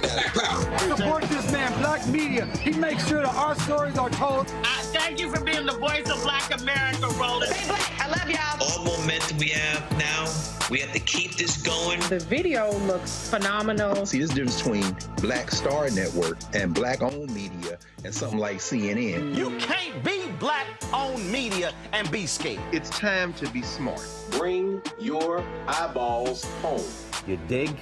Support this man, Black Media. He makes sure that our stories are told. Thank you for being the voice of Black America, Roland. Stay black. I love y'all. All momentum we have now, we have to keep this going. The video looks phenomenal. See, this difference between Black Star Network and Black-owned media and something like CNN. You can't be Black-owned media and be scared. It's time to be smart. Bring your eyeballs home. You dig?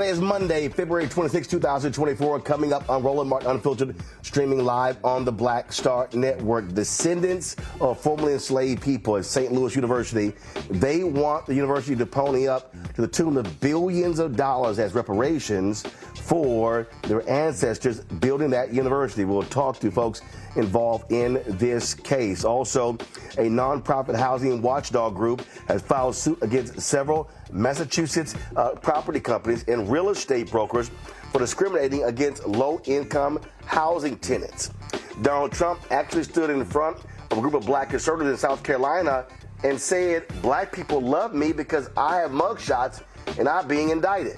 Today is Monday, February 26, 2024, coming up on Roland Martin Unfiltered, streaming live on the Black Star Network. Descendants of formerly enslaved people at Saint Louis University, they want the university to pony up to the tune of billions of dollars as reparations for their ancestors building that university. We'll talk to folks involved in this case. Also, a nonprofit housing watchdog group has filed suit against several Massachusetts property companies and real estate brokers for discriminating against low-income housing tenants. Donald Trump actually stood in front of a group of black conservatives in South Carolina and said, "Black people love me because I have mugshots and I'm being indicted."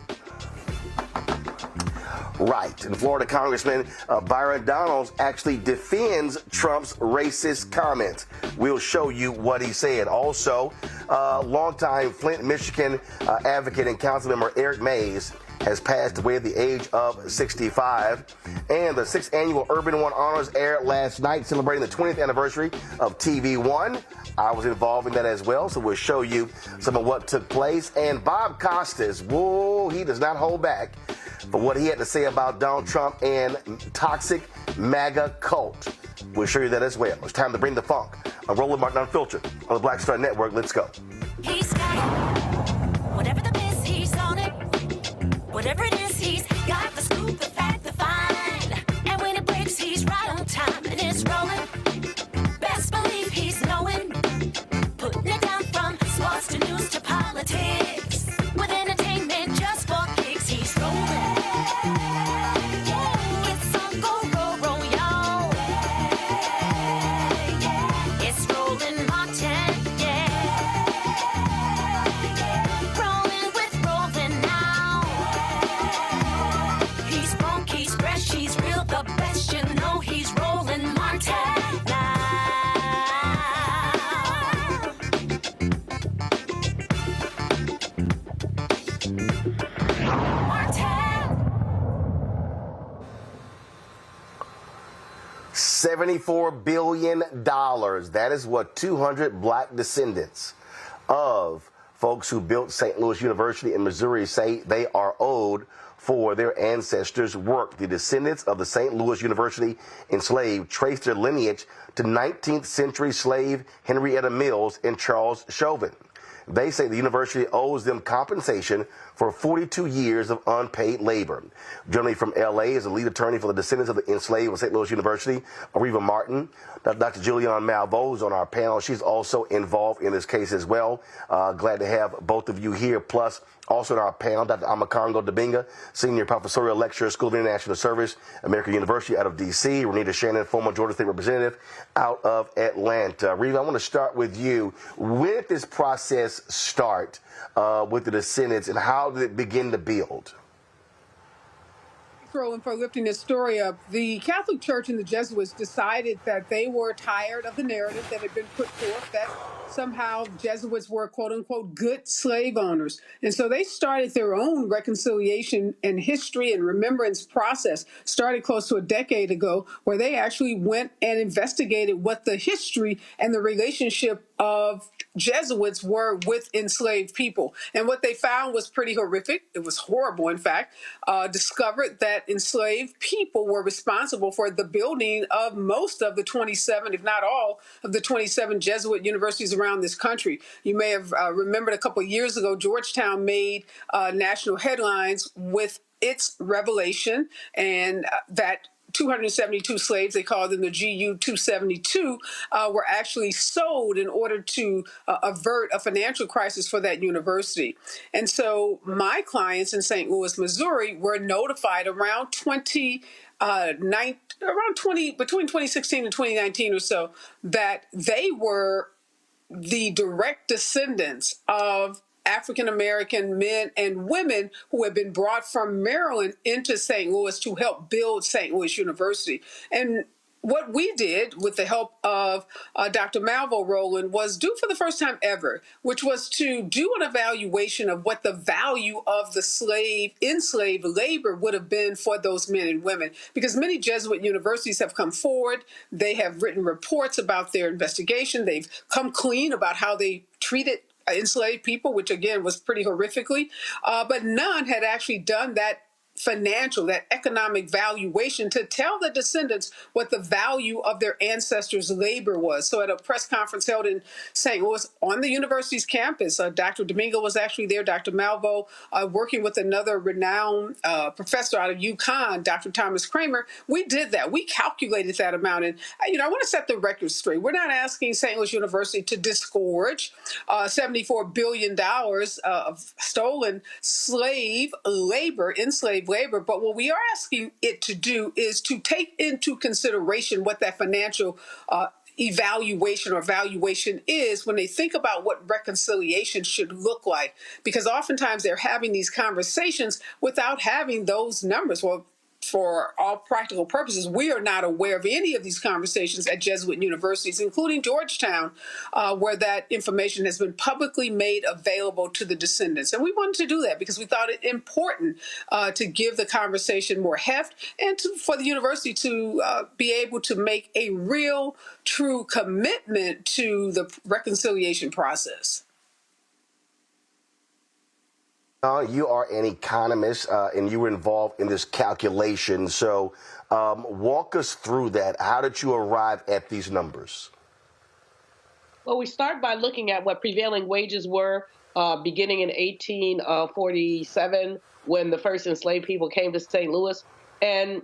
Right. And Florida Congressman Byron Donalds actually defends Trump's racist comments. We'll show you what he said. Also, longtime Flint, Michigan advocate and council member Eric Mays has passed away at the age of 65. And the 6th annual Urban One Honors aired last night, celebrating the 20th anniversary of TV One. I was involved in that as well, so we'll show you some of what took place. And Bob Costas, whoa, he does not hold back for what he had to say about Donald Trump and toxic MAGA cult. We'll show you that as well. It's time to bring the funk on Roland Martin Unfiltered on the Black Star Network. Let's go. He's got it. Whatever the miss, he's on it. Whatever it is, he's got the scoop, the fact, the find. And when it breaks, he's right on time and it's rolling. Best believe he's knowing. Putting it down from sports to news to politics. With entertainment just for kicks, he's rolling. It's on go, roll, y'all. It's Roland Martin, yeah. Rolling with Roland now. He's funk, he's fresh, he's real, the best, you know he's Roland Martin now. $74 billion. That is what 200 black descendants of folks who built St. Louis University in Missouri say they are owed for their ancestors' work. The descendants of the St. Louis University enslaved trace their lineage to 19th century slave Henrietta Mills and Charles Chauvin. They say the university owes them compensation for 42 years of unpaid labor. Joining me from L.A. is the lead attorney for the descendants of the enslaved of St. Louis University, Avrea Martin. Dr. Julianne Malveaux is on our panel. She's also involved in this case as well. Glad to have both of you here. Plus, also on our panel, Dr. Amakongo Dabinga, Senior Professorial Lecturer, School of International Service, American University out of D.C., Renita Shannon, former Georgia State Representative out of Atlanta. Reva, I want to start with you. When did this process start with the descendants, and how did it begin to build? Roland, for lifting this story up. The Catholic Church and the Jesuits decided that they were tired of the narrative that had been put forth that somehow Jesuits were, quote unquote, good slave owners. And so they started their own reconciliation and history and remembrance process, started close to a decade ago, where they actually went and investigated what the history and the relationship of Jesuits were with enslaved people. And what they found was pretty horrific. It was horrible, in fact. Discovered that enslaved people were responsible for the building of most of the 27, if not all, of the 27 Jesuit universities around this country. You may have remembered a couple of years ago, Georgetown made national headlines with its revelation, and that 272 slaves, they called them the GU 272, were actually sold in order to avert a financial crisis for that university. And so my clients in St. Louis, Missouri were notified around between 2016 and 2019 or so, that they were the direct descendants of African-American men and women who had been brought from Maryland into St. Louis to help build St. Louis University. And what we did with the help of Dr. Malveaux, Roland, was do for the first time ever, which was to do an evaluation of what the value of the enslaved labor would have been for those men and women. Because many Jesuit universities have come forward. They have written reports about their investigation. They've come clean about how they treated enslaved people, which again was pretty horrifically, but none had actually done that financial, that economic valuation to tell the descendants what the value of their ancestors' labor was. So at a press conference held in St. Louis on the university's campus, Dr. Domingo was actually there, Dr. Malveaux, working with another renowned professor out of UConn, Dr. Thomas Kramer. We did that. We calculated that amount. And, I want to set the record straight. We're not asking St. Louis University to disgorge $74 billion of stolen enslaved labor. But what we are asking it to do is to take into consideration what that financial evaluation or valuation is when they think about what reconciliation should look like. Because oftentimes they're having these conversations without having those numbers. Well, for all practical purposes, we are not aware of any of these conversations at Jesuit universities, including Georgetown, where that information has been publicly made available to the descendants. And we wanted to do that because we thought it important to give the conversation more heft and for the university to be able to make a real, true commitment to the reconciliation process. You are an economist, and you were involved in this calculation. So walk us through that. How did you arrive at these numbers? Well, we start by looking at what prevailing wages were beginning in 1847 when the first enslaved people came to St. Louis. And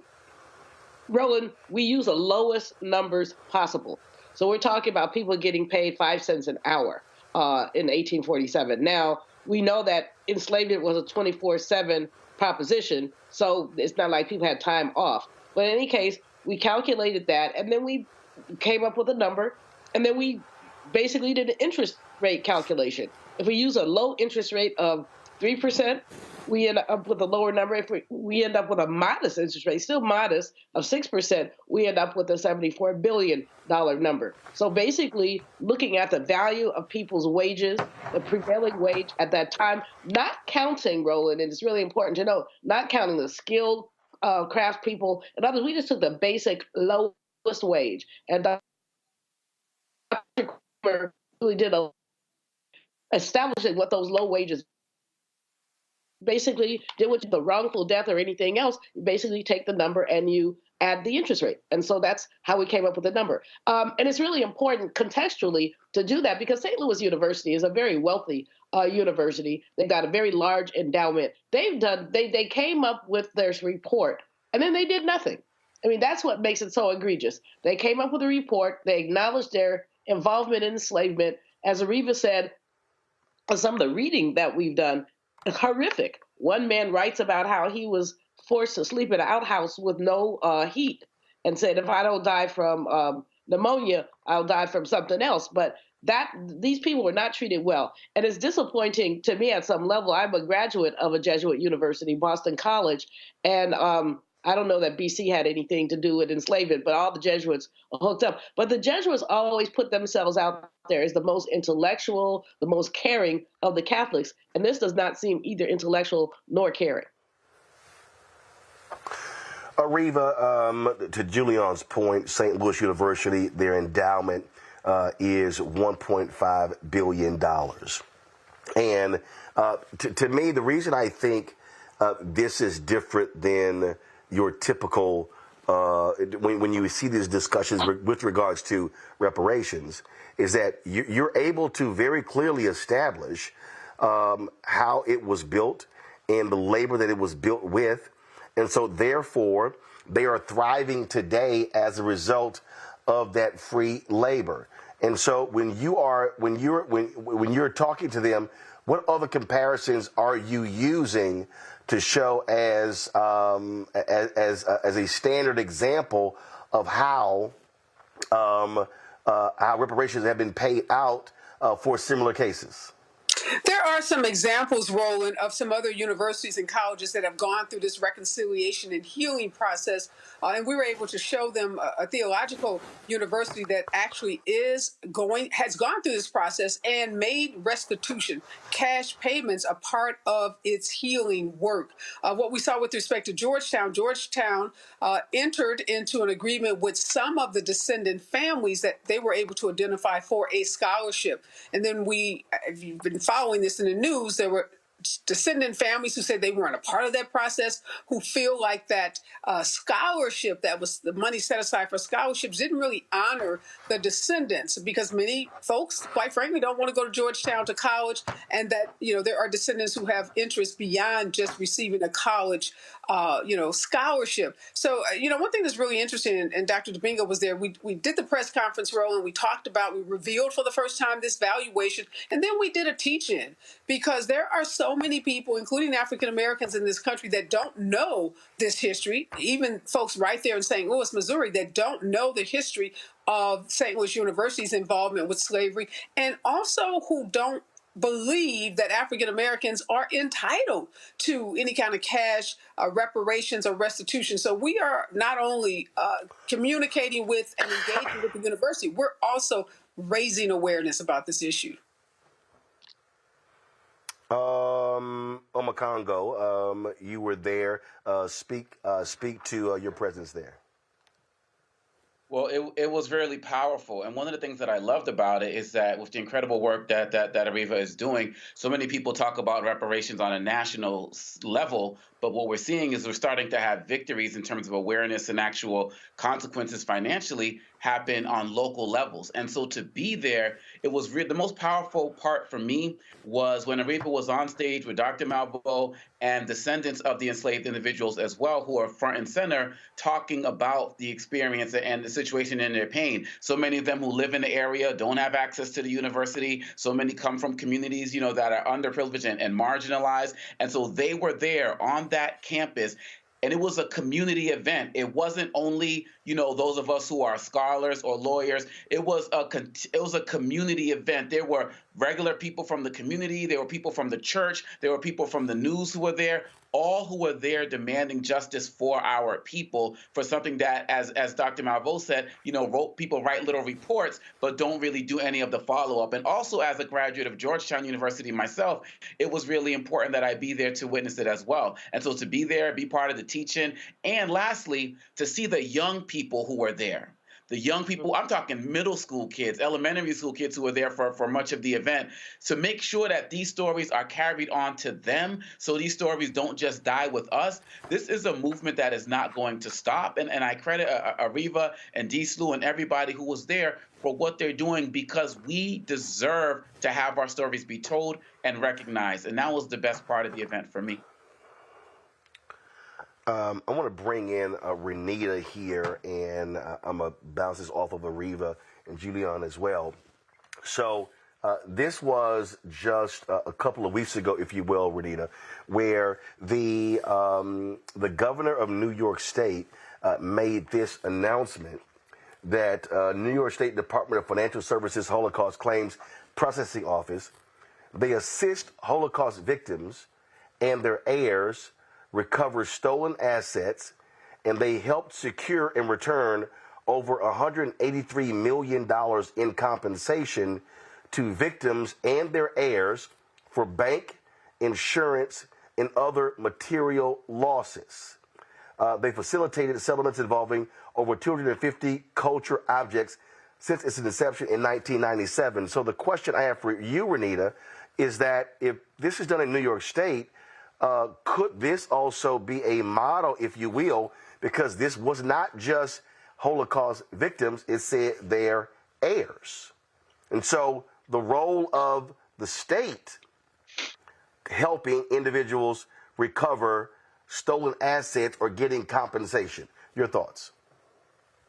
Roland, we use the lowest numbers possible. So we're talking about people getting paid 5 cents an hour in 1847. Now, we know that enslavement was a 24/7 proposition, so it's not like people had time off. But in any case, we calculated that, and then we came up with a number, and then we basically did an interest rate calculation. If we use a low interest rate of 3%, we end up with a lower number. If we end up with a modest interest rate, still modest, of 6%, we end up with a $74 billion number. So basically, looking at the value of people's wages, the prevailing wage at that time, not counting, Roland, and it's really important to know, not counting the skilled craft people and others. We just took the basic lowest wage. And Dr. Kramer really did establishing what those low wages basically did with the wrongful death or anything else. You basically take the number and you add the interest rate. And so that's how we came up with the number. And it's really important contextually to do that because St. Louis University is a very wealthy university. They've got a very large endowment. They came up with their report and then they did nothing. I mean, that's what makes it so egregious. They came up with a report. They acknowledged their involvement in enslavement. As Avrea said, some of the reading that we've done, horrific. One man writes about how he was forced to sleep in an outhouse with no heat and said, if I don't die from pneumonia, I'll die from something else. But these people were not treated well. And it's disappointing to me at some level. I'm a graduate of a Jesuit university, Boston College, and I don't know that BC had anything to do with enslavement, but all the Jesuits are hooked up. But the Jesuits always put themselves out there as the most intellectual, the most caring of the Catholics. And this does not seem either intellectual nor caring. Avrea, to Julianne's point, St. Louis University, their endowment is $1.5 billion. And to me, the reason I think this is different than your typical, when you see these discussions with regards to reparations, is that you're able to very clearly establish how it was built and the labor that it was built with. And so therefore, they are thriving today as a result of that free labor. And so when you're talking to them, what other comparisons are you using to show as a standard example of how reparations have been paid out for similar cases? There are some examples, Roland, of some other universities and colleges that have gone through this reconciliation and healing process, and we were able to show them a theological university that actually has gone through this process and made restitution, cash payments, a part of its healing work. What we saw with respect to Georgetown entered into an agreement with some of the descendant families that they were able to identify for a scholarship, and then if you've been following this in the news, there were descendant families who said they weren't a part of that process, who feel like that scholarship, that was the money set aside for scholarships, didn't really honor the descendants, because many folks, quite frankly, don't want to go to Georgetown to college, and that there are descendants who have interests beyond just receiving a college scholarship. So one thing that's really interesting, and Dr. Domingo was there, we did the press conference, Roland, we revealed for the first time this valuation, and then we did a teach-in, because there are so many people, including African Americans in this country, that don't know this history, even folks right there in St. Louis, Missouri, that don't know the history of St. Louis University's involvement with slavery, and also who don't believe that African Americans are entitled to any kind of cash, reparations, or restitution. So we are not only communicating with and engaging with the university, we're also raising awareness about this issue. Omakongo, you were there. Speak to your presence there. Well, it was really powerful. And one of the things that I loved about it is that with the incredible work that Avrea is doing, so many people talk about reparations on a national level, but what we're seeing is we're starting to have victories in terms of awareness and actual consequences financially happen on local levels. And so to be there, it was the most powerful part for me was when Avrea was on stage with Dr. Malveaux and descendants of the enslaved individuals as well, who are front and center talking about the experience and the situation and their pain. So many of them who live in the area don't have access to the university. So many come from communities, that are underprivileged and marginalized. And so they were there on that campus. And it was a community event. It wasn't only, those of us who are scholars or lawyers. It was a community event. There were regular people from the community. There were people from the church. There were people from the news who were there. All who were there demanding justice for our people, for something that, as Dr. Malveaux said, people write little reports, but don't really do any of the follow-up. And also, as a graduate of Georgetown University myself, it was really important that I be there to witness it as well. And so to be there, be part of the teaching, and lastly, to see the young people who were there. The young people, I'm talking middle school kids, elementary school kids who were there for much of the event, to make sure that these stories are carried on to them, so these stories don't just die with us. This is a movement that is not going to stop. And I credit Avrea and D-SLU and everybody who was there for what they're doing, because we deserve to have our stories be told and recognized. And that was the best part of the event for me. I want to bring in Renita here, and I'm going to bounce this off of Avrea and Julianne as well. So this was just a couple of weeks ago, if you will, Renita, where the governor of New York State made this announcement that New York State Department of Financial Services Holocaust Claims Processing Office, they assist Holocaust victims and their heirs recover stolen assets, and they helped secure and return over $183 million in compensation to victims and their heirs for bank, insurance, and other material losses. They facilitated settlements involving over 250 culture objects since its inception in 1997. So the question I have for you, Renita, is that if this is done in New York State, could this also be a model, if you will, because this was not just Holocaust victims, it said their heirs. And so the role of the state helping individuals recover stolen assets or getting compensation. Your thoughts?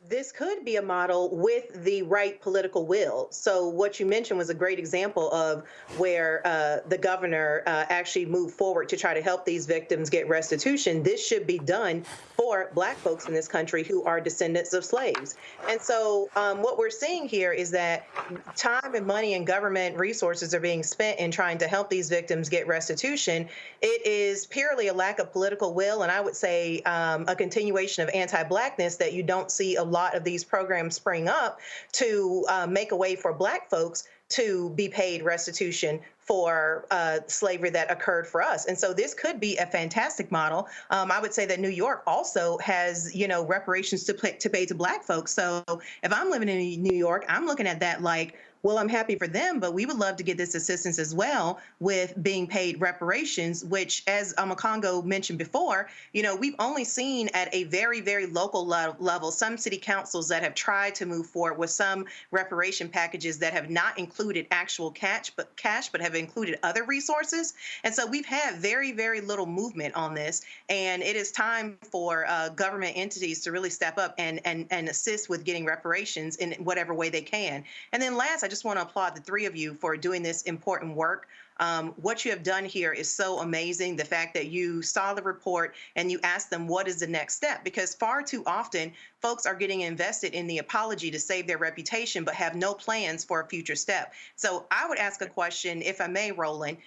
this could be a model with the right political will. So what you mentioned was a great example of where the governor actually moved forward to try to help these victims get restitution. This should be done for Black folks in this country who are descendants of slaves. And so what we're seeing here is that time and money and government resources are being spent in trying to help these victims get restitution. It is purely a lack of political will, and I would say a continuation of anti-Blackness that you don't see a lot of these programs spring up to make a way for Black folks to be paid restitution for slavery that occurred for us. And so this could be a fantastic model. I would say that New York also has, reparations to pay to Black folks. So if I'm living in New York, I'm looking at that like, well, I'm happy for them, but we would love to get this assistance as well with being paid reparations, which, as Amakongo mentioned before, we've only seen at a very, very local level some city councils that have tried to move forward with some reparation packages that have not included actual cash, but have included other resources. And so we've had very, very little movement on this. And it is time for government entities to really step up and assist with getting reparations in whatever way they can. And then last, I just want to applaud the three of you for doing this important work. What you have done here is so amazing. The fact that you saw the report and you asked them, what is the next step? Because far too often, folks are getting invested in the apology to save their reputation, but have no plans for a future step. So I would ask a question, if I may, Roland,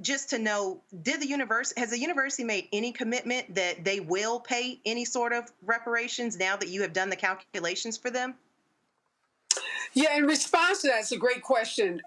just to know, has the university made any commitment that they will pay any sort of reparations now that you have done the calculations for them? Yeah, in response to that, it's a great question.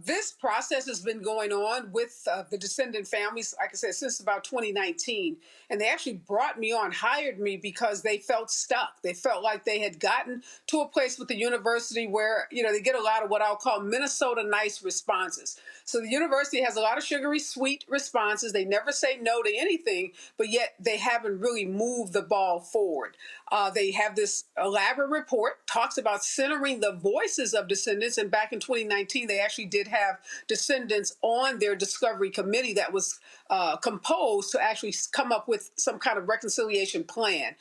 This process has been going on with the descendant families, like I said, since about 2019. And they actually brought me on, hired me because they felt stuck. They felt like they had gotten to a place with the university where, they get a lot of what I'll call Minnesota nice responses. So the university has a lot of sugary sweet responses. They never say no to anything, but yet they haven't really moved the ball forward. They have this elaborate report, talks about centering the voices of descendants. And back in 2019, they actually did have descendants on their discovery committee that was composed to actually come up with some kind of reconciliation plan.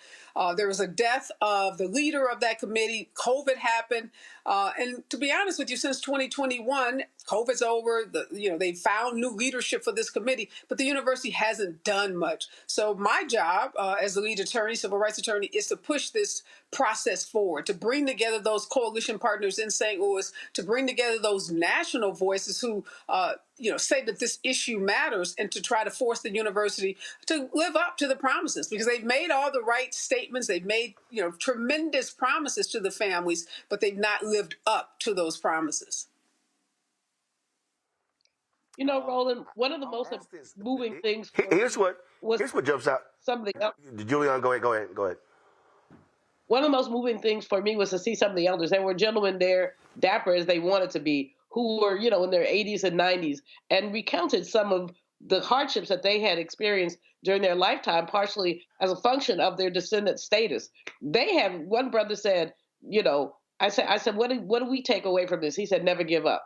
There was a death of the leader of that committee. COVID happened. And to be honest with you, since 2021, COVID's over. They found new leadership for this committee, but the university hasn't done much. So my job as the lead attorney, civil rights attorney, is to push this process forward, to bring together those coalition partners in St. Louis, to bring together those national voices who say that this issue matters, and to try to force the university to live up to the promises, because they've made all the right statements. They've made, tremendous promises to the families, but they've not lived up to those promises. Roland, one of the most moving things. Here's what jumps out. Something else. Julianne, go ahead. One of the most moving things for me was to see some of the elders. There were gentlemen there, dapper as they wanted to be, who were, in their 80s and 90s, and recounted some of the hardships that they had experienced during their lifetime, partially as a function of their descendant status. One brother said, I said, what do we take away from this? He said, never give up.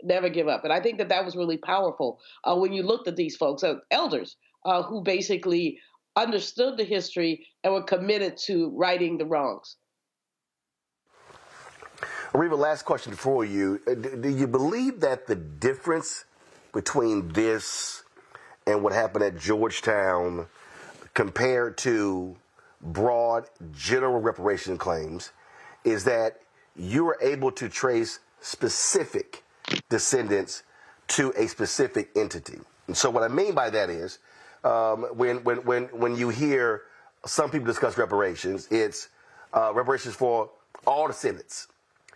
Never give up. And I think that was really powerful when you looked at these folks, elders, who basically understood the history and were committed to righting the wrongs. Reva, last question for you. Do you believe that the difference between this and what happened at Georgetown compared to broad general reparation claims is that you were able to trace specific descendants to a specific entity? And so what I mean by that is when you hear some people discuss reparations, it's reparations for all descendants.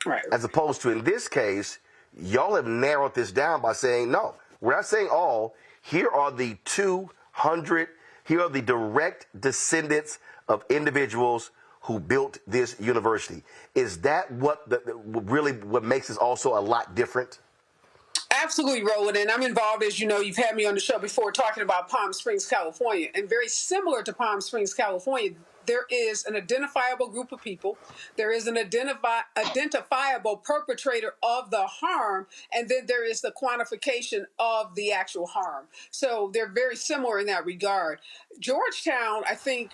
Right. As opposed to, in this case, y'all have narrowed this down by saying, no, we're not saying all. Here are the 200, here are the direct descendants of individuals who built this university. Is that what what makes this also a lot different? Absolutely, Roland. And I'm involved, as you know, you've had me on the show before talking about Palm Springs, California. And very similar to Palm Springs, California, there is an identifiable group of people. There is an identifiable perpetrator of the harm, and then there is the quantification of the actual harm. So they're very similar in that regard. Georgetown, I think,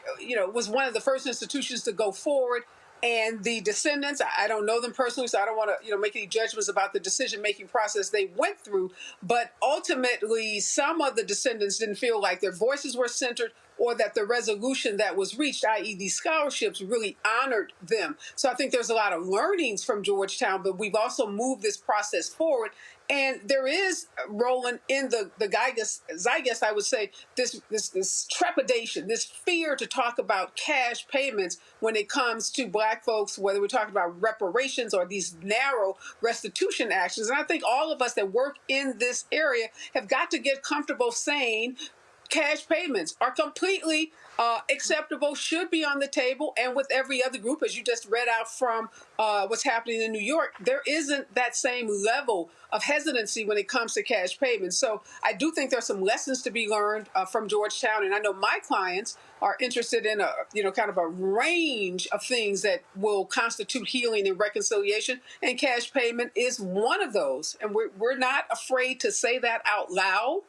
was one of the first institutions to go forward. And the Descendants, I don't know them personally, so I don't want to, make any judgments about the decision-making process they went through. But ultimately, some of the Descendants didn't feel like their voices were centered or that the resolution that was reached, i.e. these scholarships, really honored them. So I think there's a lot of learnings from Georgetown, but we've also moved this process forward. And there is, Roland, in the zeitgeist, I would say, this trepidation, this fear to talk about cash payments when it comes to Black folks, whether we're talking about reparations or these narrow restitution actions. And I think all of us that work in this area have got to get comfortable saying cash payments are completely acceptable, should be on the table. And with every other group, as you just read out from what's happening in New York, there isn't that same level of hesitancy when it comes to cash payments. So I do think there's some lessons to be learned from Georgetown. And I know my clients are interested in kind of a range of things that will constitute healing and reconciliation. And cash payment is one of those. And we're not afraid to say that out loud.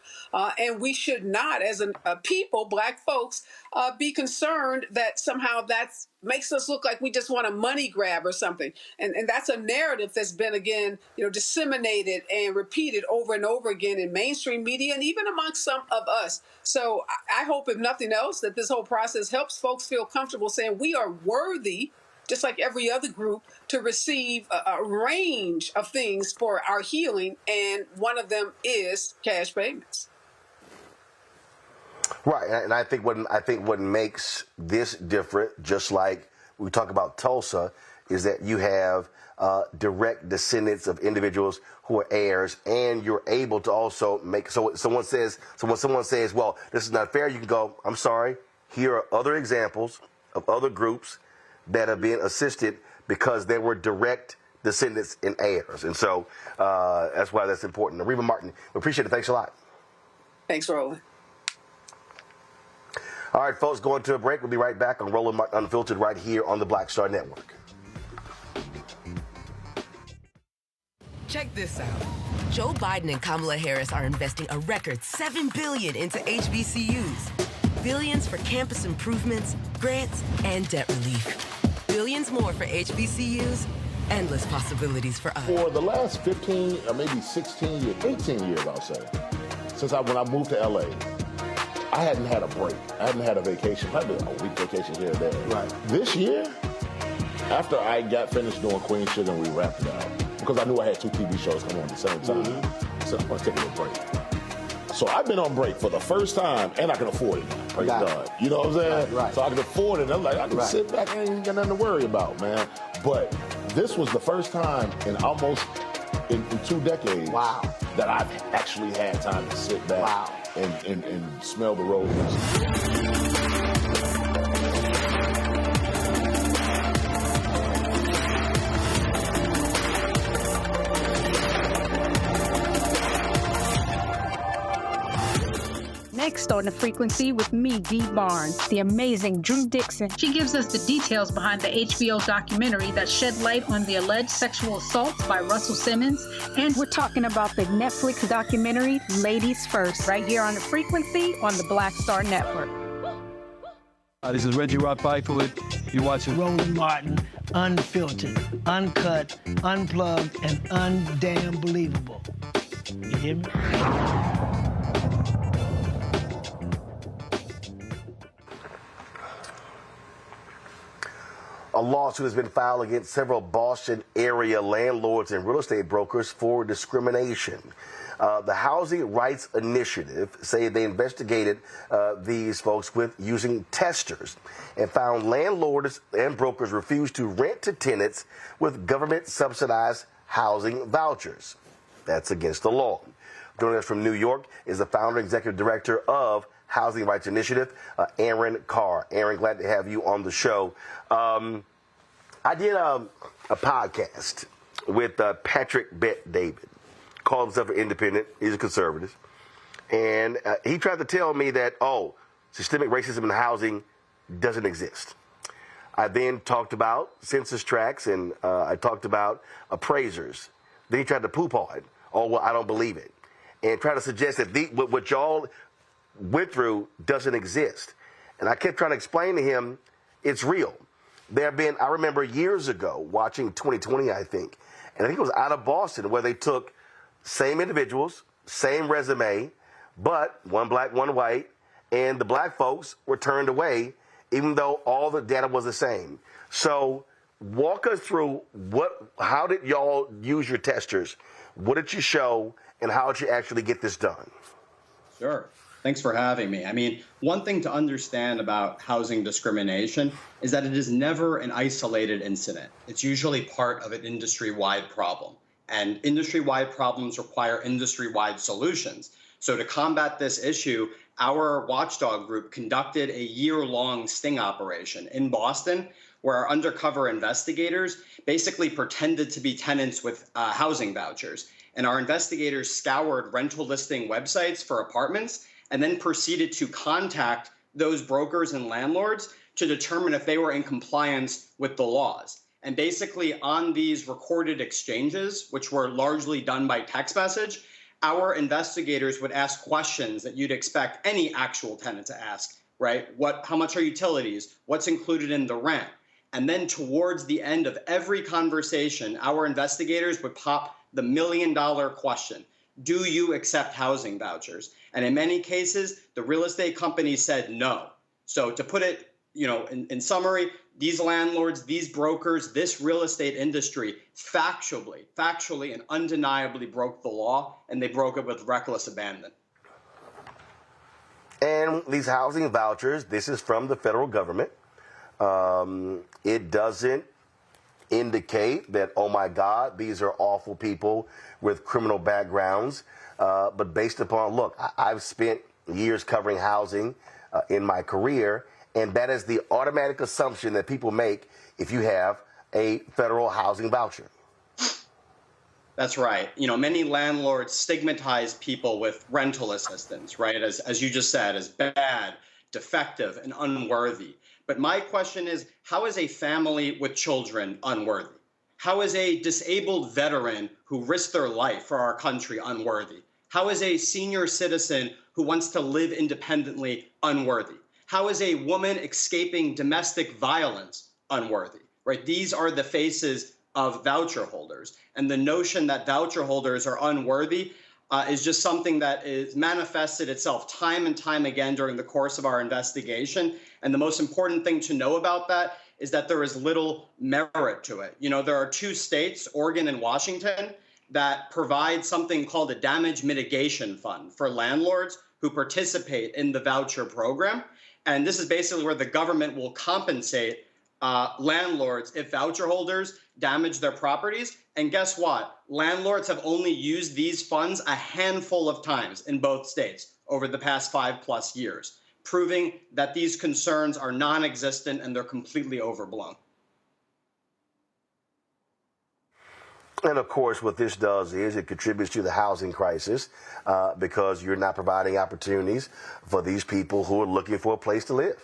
And we should not, as a people, Black folks, be concerned that somehow that makes us look like we just want a money grab or something. And that's a narrative that's been, again, disseminated and repeated over and over again in mainstream media and even amongst some of us. So I hope, if nothing else, that this whole process helps folks feel comfortable saying we are worthy, just like every other group, to receive a range of things for our healing. And one of them is cash payments. Right, and I think what makes this different, just like we talk about Tulsa, is that you have direct descendants of individuals who are heirs, and you're able to also make. So when someone says, "Well, this is not fair," you can go, "I'm sorry. Here are other examples of other groups that have been assisted because they were direct descendants and heirs," and so that's why that's important. Avrea Martin, we appreciate it. Thanks a lot. Thanks, Roland. All right, folks, going to a break. We'll be right back on Roland Martin Unfiltered right here on the Black Star Network. Check this out. Joe Biden and Kamala Harris are investing a record $7 billion into HBCUs. Billions for campus improvements, grants, and debt relief. Billions more for HBCUs. Endless possibilities for us. For the last 15 or maybe 16 years, 18 years, I'll say, when I moved to LA, I hadn't had a break. I hadn't had a vacation, probably a week vacation here or there. Right. This year, after I got finished doing Queen Sugar and we wrapped it out, because I knew I had 2 TV shows coming on at the same time, I said, I'm going to take a little break. So I've been on break for the first time, and I can afford it now. Praise God. You know what I'm saying? Right. So I can afford it. I'm like, I can sit back and ain't got nothing to worry about, man. But this was the first time in almost in 2 decades that I've actually had time to sit back and smell the roses. Next on The Frequency with me, Dee Barnes, the amazing Drew Dixon. She gives us the details behind the HBO documentary that shed light on the alleged sexual assaults by Russell Simmons. And we're talking about the Netflix documentary, Ladies First, right here on The Frequency on the Black Star Network. This is Reggie Rock Byford. You're watching Roland Martin, unfiltered, uncut, unplugged, and undamn believable. You hear me? A lawsuit has been filed against several Boston area landlords and real estate brokers for discrimination. The Housing Rights Initiative say they investigated these folks with using testers and found landlords and brokers refused to rent to tenants with government-subsidized housing vouchers. That's against the law. Joining us from New York is the founder and executive director of Housing Rights Initiative, Aaron Carr. Aaron, glad to have you on the show. I did a podcast with Patrick Bet-David, called himself an independent. He's a conservative. And he tried to tell me that, systemic racism in housing doesn't exist. I then talked about census tracts and I talked about appraisers. Then he tried to poo-pah it. I don't believe it. And tried to suggest that what y'all went through doesn't exist. And I kept trying to explain to him it's real. there have been, I remember years ago watching 2020, I think, and I think it was out of Boston, where they took same individuals, same resume, but one black, one white, and the black folks were turned away, even though all the data was the same. So walk us through how did y'all use your testers? What did you show, and how did you actually get this done? Sure. Thanks for having me. I mean, one thing to understand about housing discrimination is that it is never an isolated incident. It's usually part of an industry-wide problem. And industry-wide problems require industry-wide solutions. So to combat this issue, our watchdog group conducted a year-long sting operation in Boston, where our undercover investigators basically pretended to be tenants with housing vouchers. And our investigators scoured rental listing websites for apartments and then proceeded to contact those brokers and landlords to determine if they were in compliance with the laws. And basically on these recorded exchanges, which were largely done by text message, our investigators would ask questions that you'd expect any actual tenant to ask, right? How much are utilities? What's included in the rent? And then towards the end of every conversation, our investigators would pop the $1 million question. Do you accept housing vouchers? And in many cases, the real estate company said no. So to put it, in summary, these landlords, these brokers, this real estate industry factually and undeniably broke the law, and they broke it with reckless abandon. And these housing vouchers, this is from the federal government. It doesn't indicate that, oh my God, these are awful people with criminal backgrounds. But based upon, look, I've spent years covering housing in my career, and that is the automatic assumption that people make if you have a federal housing voucher. That's right. Many landlords stigmatize people with rental assistance, right? As you just said, as bad, defective, and unworthy. But my question is, how is a family with children unworthy? How is a disabled veteran who risked their life for our country unworthy? How is a senior citizen who wants to live independently unworthy? How is a woman escaping domestic violence unworthy, right? These are the faces of voucher holders. And the notion that voucher holders are unworthy is just something that is manifested itself time and time again during the course of our investigation. And the most important thing to know about that is that there is little merit to it. There are two states, Oregon and Washington, that provide something called a damage mitigation fund for landlords who participate in the voucher program. And this is basically where the government will compensate landlords if voucher holders damage their properties. And guess what? Landlords have only used these funds a handful of times in both states over the past 5+ years, proving that these concerns are non-existent and they're completely overblown. And of course, what this does is it contributes to the housing crisis because you're not providing opportunities for these people who are looking for a place to live.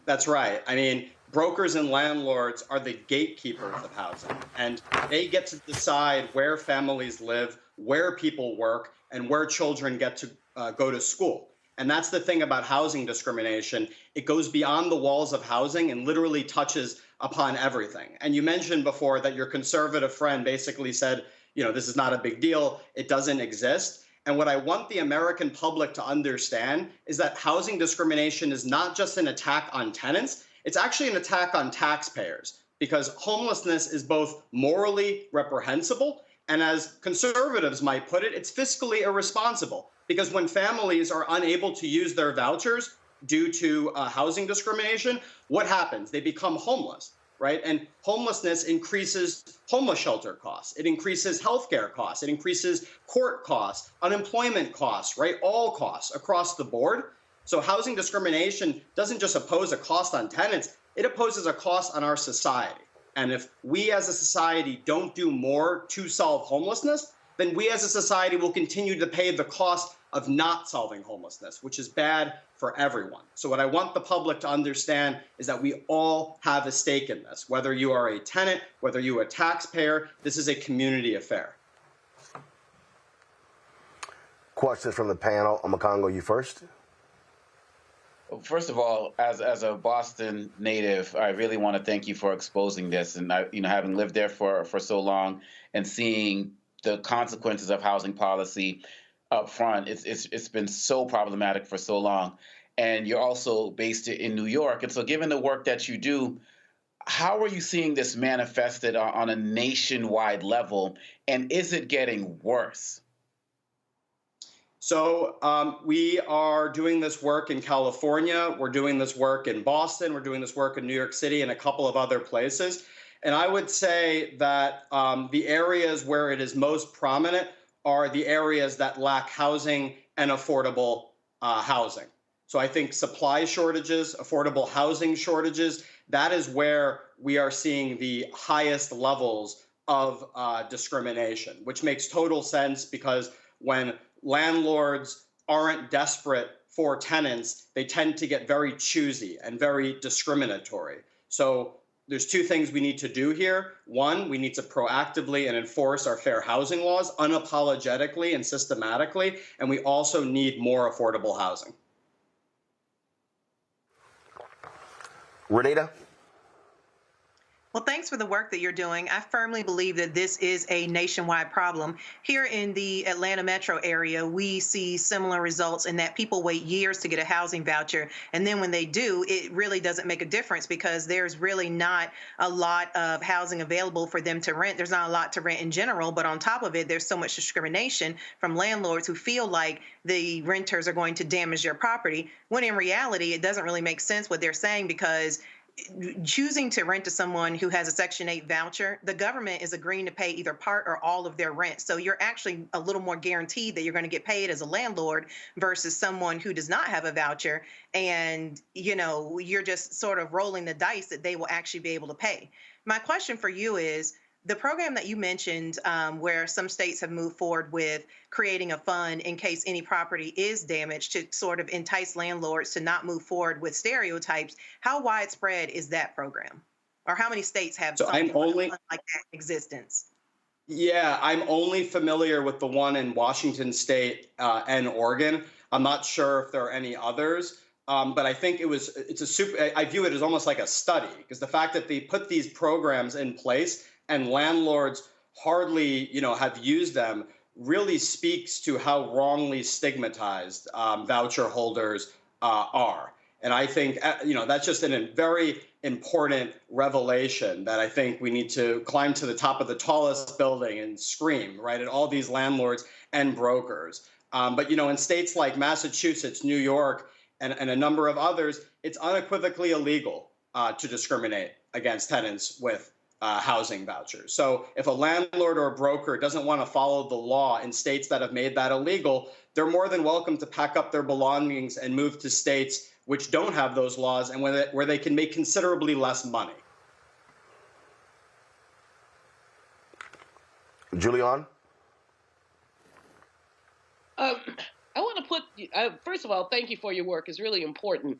That's right. I mean, brokers and landlords are the gatekeepers of housing, and they get to decide where families live, where people work, and where children get to go to school. And that's the thing about housing discrimination. It goes beyond the walls of housing and literally touches upon everything. And you mentioned before that your conservative friend basically said, this is not a big deal. It doesn't exist. And what I want the American public to understand is that housing discrimination is not just an attack on tenants. It's actually an attack on taxpayers, because homelessness is both morally reprehensible and, as conservatives might put it, it's fiscally irresponsible. Because when families are unable to use their vouchers due to housing discrimination, what happens? They become homeless, right? And homelessness increases homeless shelter costs. It increases healthcare costs. It increases court costs, unemployment costs, right? All costs across the board. So housing discrimination doesn't just impose a cost on tenants, it imposes a cost on our society. And if we as a society don't do more to solve homelessness, then we as a society will continue to pay the cost of not solving homelessness, which is bad for everyone. So what I want the public to understand is that we all have a stake in this. Whether you are a tenant, whether you are a taxpayer, this is a community affair. Questions from the panel. Omokongo, you first. First of all, as a Boston native, I really want to thank you for exposing this. And having lived there for so long and seeing the consequences of housing policy up front, it's been so problematic for so long. And you're also based in New York. And so given the work that you do, how are you seeing this manifested on a nationwide level? And is it getting worse? So we are doing this work in California. We're doing this work in Boston. We're doing this work in New York City and a couple of other places. And I would say that the areas where it is most prominent are the areas that lack housing and affordable housing. So I think supply shortages, affordable housing shortages, that is where we are seeing the highest levels of discrimination, which makes total sense because when landlords aren't desperate for tenants, they tend to get very choosy and very discriminatory. So there's two things we need to do here. One, we need to proactively and enforce our fair housing laws unapologetically and systematically, and we also need more affordable housing. Renita? Well, thanks for the work that you're doing. I firmly believe that this is a nationwide problem. Here in the Atlanta metro area, we see similar results in that people wait years to get a housing voucher. And then when they do, it really doesn't make a difference because there's really not a lot of housing available for them to rent. There's not a lot to rent in general, but on top of it, there's so much discrimination from landlords who feel like the renters are going to damage their property, when in reality, it doesn't really make sense what they're saying because choosing to rent to someone who has a Section 8 voucher, the government is agreeing to pay either part or all of their rent. So you're actually a little more guaranteed that you're going to get paid as a landlord versus someone who does not have a voucher. And, you're just sort of rolling the dice that they will actually be able to pay. My question for you is, the program that you mentioned where some states have moved forward with creating a fund in case any property is damaged to sort of entice landlords to not move forward with stereotypes, how widespread is that program? Or how many states have something like that in existence? Yeah, I'm only familiar with the one in Washington State and Oregon. I'm not sure if there are any others. But I think I view it as almost like a study because the fact that they put these programs in place and landlords hardly, have used them really speaks to how wrongly stigmatized voucher holders are. And I think, that's just a very important revelation that I think we need to climb to the top of the tallest building and scream, right, at all these landlords and brokers. But, in states like Massachusetts, New York, and a number of others, it's unequivocally illegal to discriminate against tenants with housing vouchers. So if a landlord or a broker doesn't want to follow the law in states that have made that illegal, they're more than welcome to pack up their belongings and move to states which don't have those laws and where they can make considerably less money. Julianne? I want to put, first of all, thank you for your work. It's really important.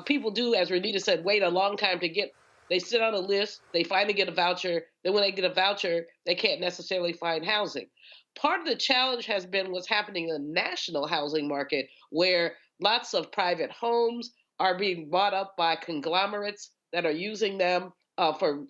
People do, as Renita said, wait a long time to get. They sit on a list, they finally get a voucher, then when they get a voucher, they can't necessarily find housing. Part of the challenge has been what's happening in the national housing market, where lots of private homes are being bought up by conglomerates that are using them for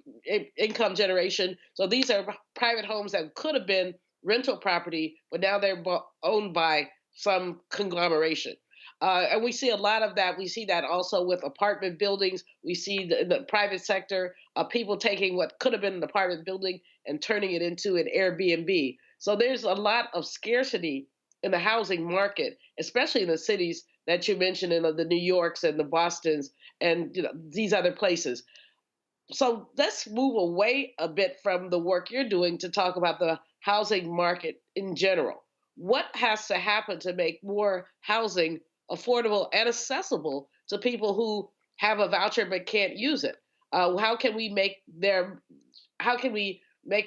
income generation. So these are private homes that could have been rental property, but now they're owned by some conglomeration. And we see a lot of that. We see that also with apartment buildings. We see the private sector, people taking what could have been an apartment building and turning it into an Airbnb. So there's a lot of scarcity in the housing market, especially in the cities that you mentioned, in the New Yorks and the Bostons and these other places. So let's move away a bit from the work you're doing to talk about the housing market in general. What has to happen to make more housing affordable and accessible to people who have a voucher but can't use it? How can we make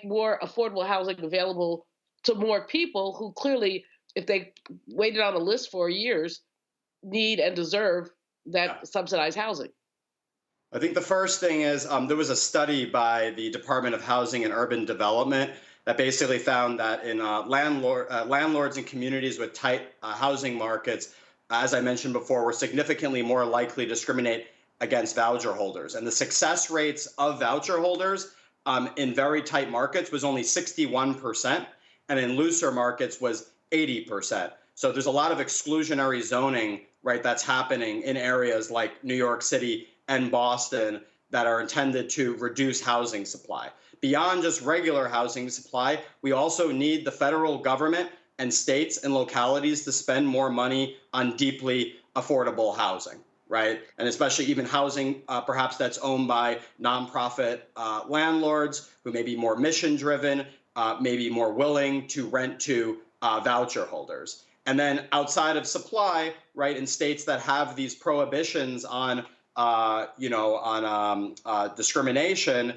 more affordable housing available to more people who clearly, if they waited on a list for years, need and deserve that subsidized housing? I think the first thing is there was a study by the Department of Housing and Urban Development that basically found that in landlords and communities with tight housing markets, as I mentioned before, were significantly more likely to discriminate against voucher holders. And the success rates of voucher holders in very tight markets was only 61%, and in looser markets was 80%. So there's a lot of exclusionary zoning, right, that's happening in areas like New York City and Boston that are intended to reduce housing supply. Beyond just regular housing supply, we also need the federal government and states and localities to spend more money on deeply affordable housing, right? And especially even housing perhaps that's owned by nonprofit landlords who may be more mission-driven, maybe more willing to rent to voucher holders. And then outside of supply, right, in states that have these prohibitions on, discrimination,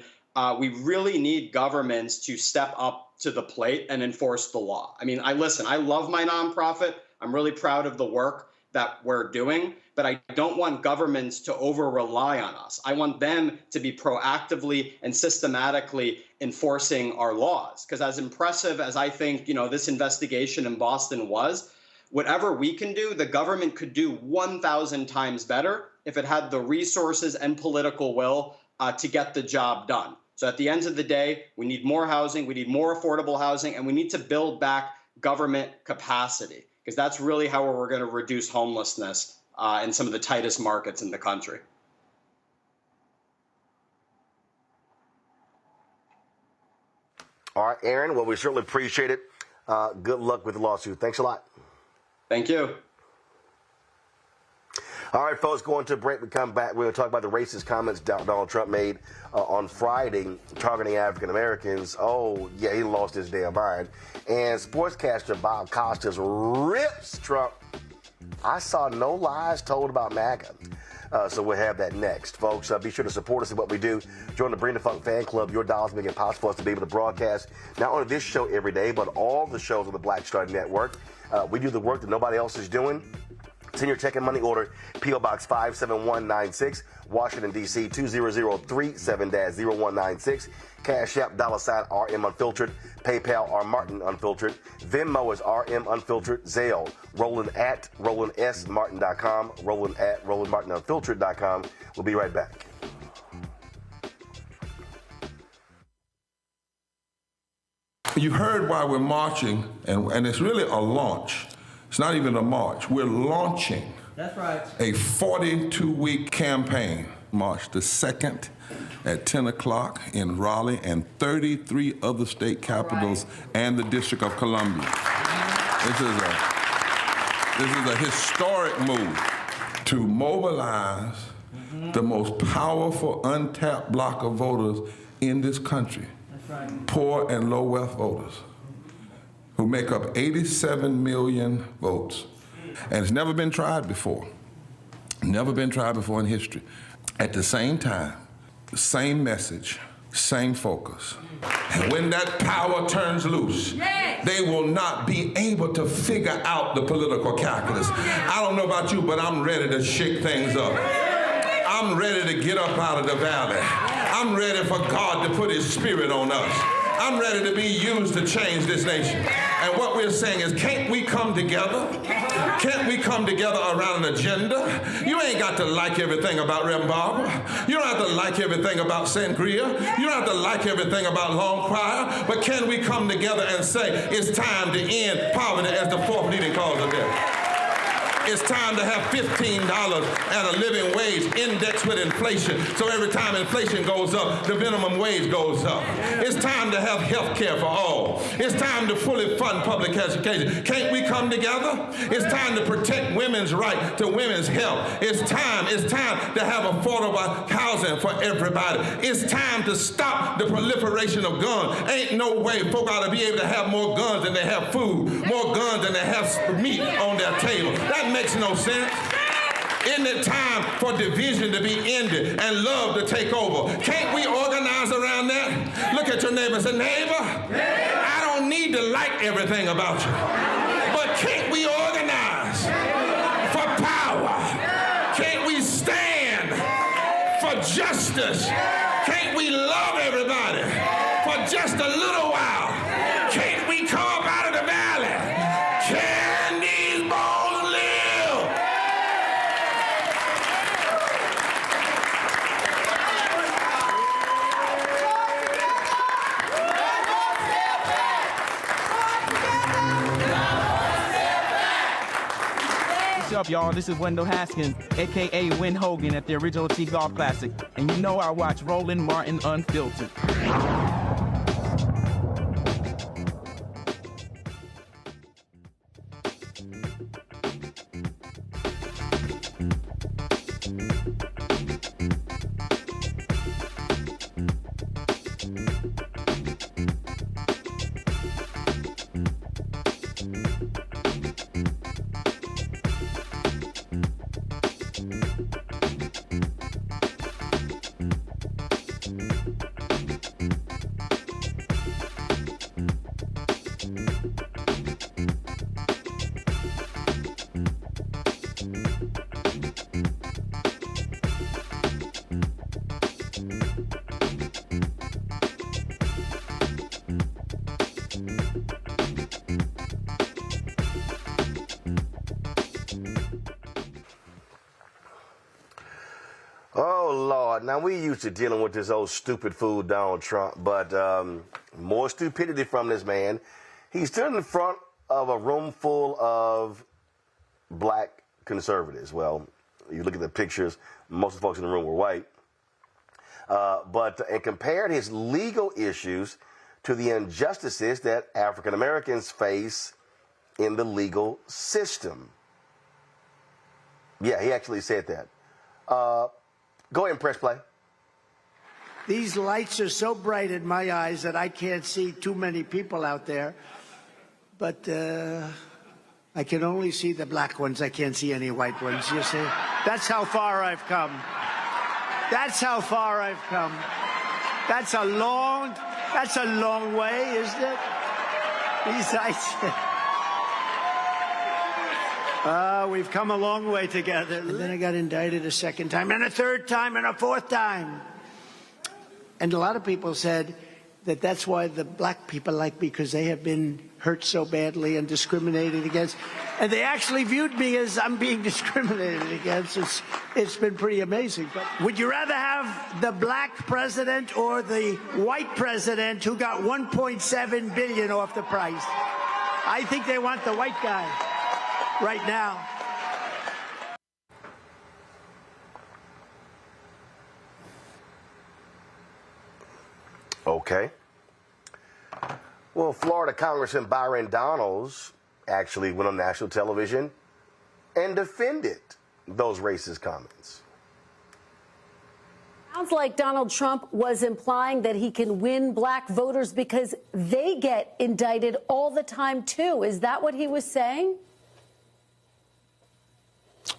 we really need governments to step up to the plate and enforce the law. I mean, I love my nonprofit. I'm really proud of the work that we're doing, but I don't want governments to over-rely on us. I want them to be proactively and systematically enforcing our laws. Because as impressive as I think, this investigation in Boston was, whatever we can do, the government could do 1,000 times better if it had the resources and political will to get the job done. So at the end of the day, we need more housing, we need more affordable housing, and we need to build back government capacity, because that's really how we're going to reduce homelessness in some of the tightest markets in the country. All right, Aaron, well, we certainly appreciate it. Good luck with the lawsuit. Thanks a lot. Thank you. All right, folks, going to a break. We come back. We're going to talk about the racist comments Donald Trump made on Friday targeting African Americans. Oh, yeah, he lost his damn mind. And sportscaster Bob Costas rips Trump. I saw no lies told about MAGA. So we'll have that next, folks. Be sure to support us in what we do. Join the Bring the Funk fan club. Your dollars make it possible for us to be able to broadcast not only this show every day, but all the shows on the Black Star Network. We do the work that nobody else is doing. Send your check and money order, P.O. Box 57196, Washington, D.C. 20037-0196. Cash App, $RM Unfiltered. PayPal, R Martin Unfiltered. Venmo is RM Unfiltered. Zelle, Roland at RolandSMartin.com. Roland at RolandMartinUnfiltered.com. We'll be right back. You heard why we're marching, and it's really a launch. It's not even a march. We're launching That's right. a 42-week campaign. March the 2nd at 10 o'clock in Raleigh and 33 other state capitals and the District of Columbia. This is a historic move to mobilize the most powerful untapped block of voters in this country. That's right. Poor and low wealth voters, who make up 87 million votes. And it's never been tried before. Never been tried before in history. At the same time, same message, same focus. And when that power turns loose, they will not be able to figure out the political calculus. I don't know about you, but I'm ready to shake things up. I'm ready to get up out of the valley. I'm ready for God to put his spirit on us. I'm ready to be used to change this nation. And what we're saying is, can't we come together? Can't we come together around an agenda? You ain't got to like everything about Reverend Barber. You don't have to like everything about Sangria. You don't have to like everything about Long Choir. But can we come together and say, it's time to end poverty as the fourth leading cause of death? It's time to have $15 and a living wage indexed with inflation. So every time inflation goes up, the minimum wage goes up. It's time to have health care for all. It's time to fully fund public education. Can't we come together? It's time to protect women's right to women's health. It's time to have affordable housing for everybody. It's time to stop the proliferation of guns. Ain't no way folk ought to be able to have more guns than they have food, more guns than they have meat on their table. That makes no sense. Isn't it time for division to be ended and love to take over? Can't we organize around that? Look at your neighbor and say, neighbor, I don't need to like everything about you, but can't we organize for power? Can't we stand for justice? Can't we love everybody for just a little while? Can't we come up out of the valley? Can these bones live? up, y'all? This is Wendell Haskins, a.k.a. Win Hogan at the Original T Golf Classic. And you know I watch Roland Martin Unfiltered. Oh, Lord. Now, we used to dealing with this old stupid fool, Donald Trump, but more stupidity from this man. He stood in front of a room full of black conservatives. Well, you look at the pictures, most of the folks in the room were white. And compared his legal issues to the injustices that African Americans face in the legal system. Yeah, he actually said that. Go ahead and press play. These lights are so bright in my eyes that I can't see too many people out there. But I can only see the black ones. I can't see any white ones, you see? That's how far I've come. That's how far I've come. That's a long way, isn't it? These lights. We've come a long way together. And then I got indicted a second time, and a third time, and a fourth time. And a lot of people said that that's why the black people like me, because they have been hurt so badly and discriminated against. And they actually viewed me as I'm being discriminated against. It's been pretty amazing. But would you rather have the black president or the white president who got $1.7 billion off the price? I think they want the white guy right now. Okay. Well, Florida Congressman Byron Donalds actually went on national television and defended those racist comments. Sounds like Donald Trump was implying that he can win black voters because they get indicted all the time, too. Is that what he was saying?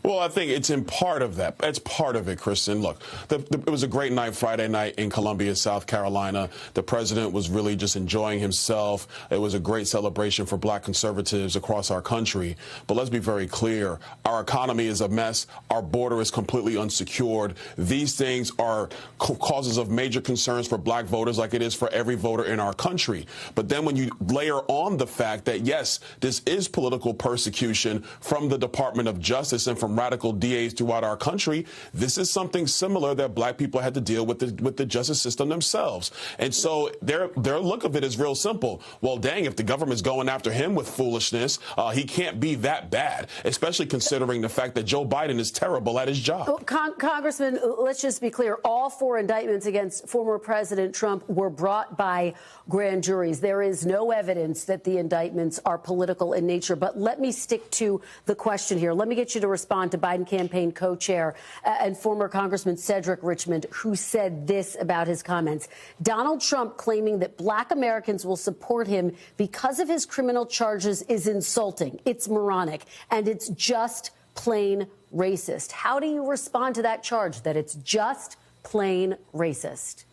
Well, I think it's in part of that. It's part of it, Kristen. Look, it was a great night Friday night in Columbia, South Carolina. The president was really just enjoying himself. It was a great celebration for black conservatives across our country. But let's be very clear. Our economy is a mess. Our border is completely unsecured. These things are causes of major concerns for black voters, like it is for every voter in our country. But then when you layer on the fact that, yes, this is political persecution from the Department of Justice and from radical DAs throughout our country, this is something similar that black people had to deal with the justice system themselves. And so their look of it is real simple. Well, dang, if the government's going after him with foolishness, he can't be that bad, especially considering the fact that Joe Biden is terrible at his job. Well, Congressman, let's just be clear. All 4 indictments against former President Trump were brought by grand juries. There is no evidence that the indictments are political in nature. But let me stick to the question here. Let me get you to respond to Biden campaign co-chair and former Congressman Cedric Richmond, who said this about his comments. Donald Trump claiming that black Americans will support him because of his criminal charges is insulting. It's moronic, and it's just plain racist. How do you respond to that charge, that it's just plain racist?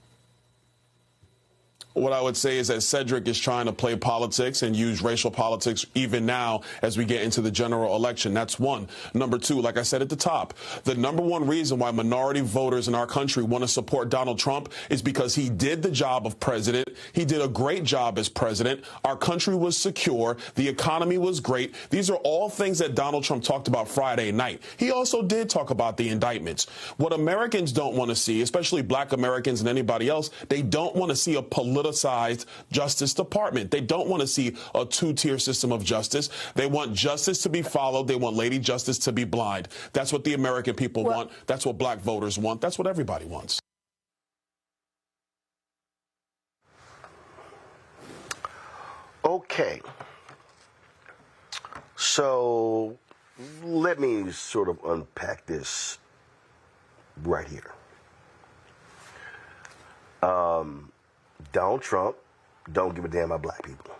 What I would say is that Cedric is trying to play politics and use racial politics even now as we get into the general election. That's one. Number two, like I said at the top, the number one reason why minority voters in our country want to support Donald Trump is because he did the job of president. He did a great job as president. Our country was secure. The economy was great. These are all things that Donald Trump talked about Friday night. He also did talk about the indictments. What Americans don't want to see, especially black Americans and anybody else, they don't want to see a political politicized Justice Department. They don't want to see a two-tier system of justice. They want justice to be followed. They want Lady Justice to be blind. That's what the American people want. That's what black voters want. That's what everybody wants. Okay. So let me sort of unpack this right here. Donald Trump don't give a damn about black people.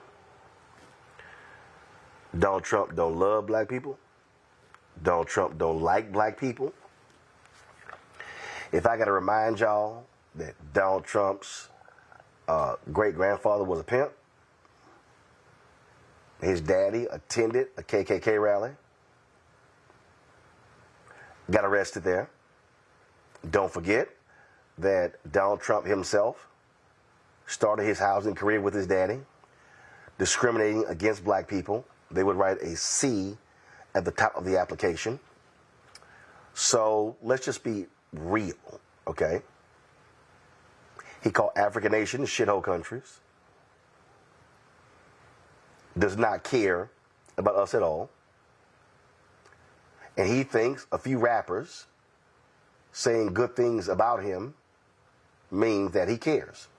Donald Trump don't love black people. Donald Trump don't like black people. If I got to remind y'all that Donald Trump's great-grandfather was a pimp, his daddy attended a KKK rally, got arrested there. Don't forget that Donald Trump himself started his housing career with his daddy, discriminating against black people. They would write a C at the top of the application. So let's just be real, okay? He called African nations shithole countries. Does not care about us at all. And he thinks a few rappers saying good things about him means that he cares.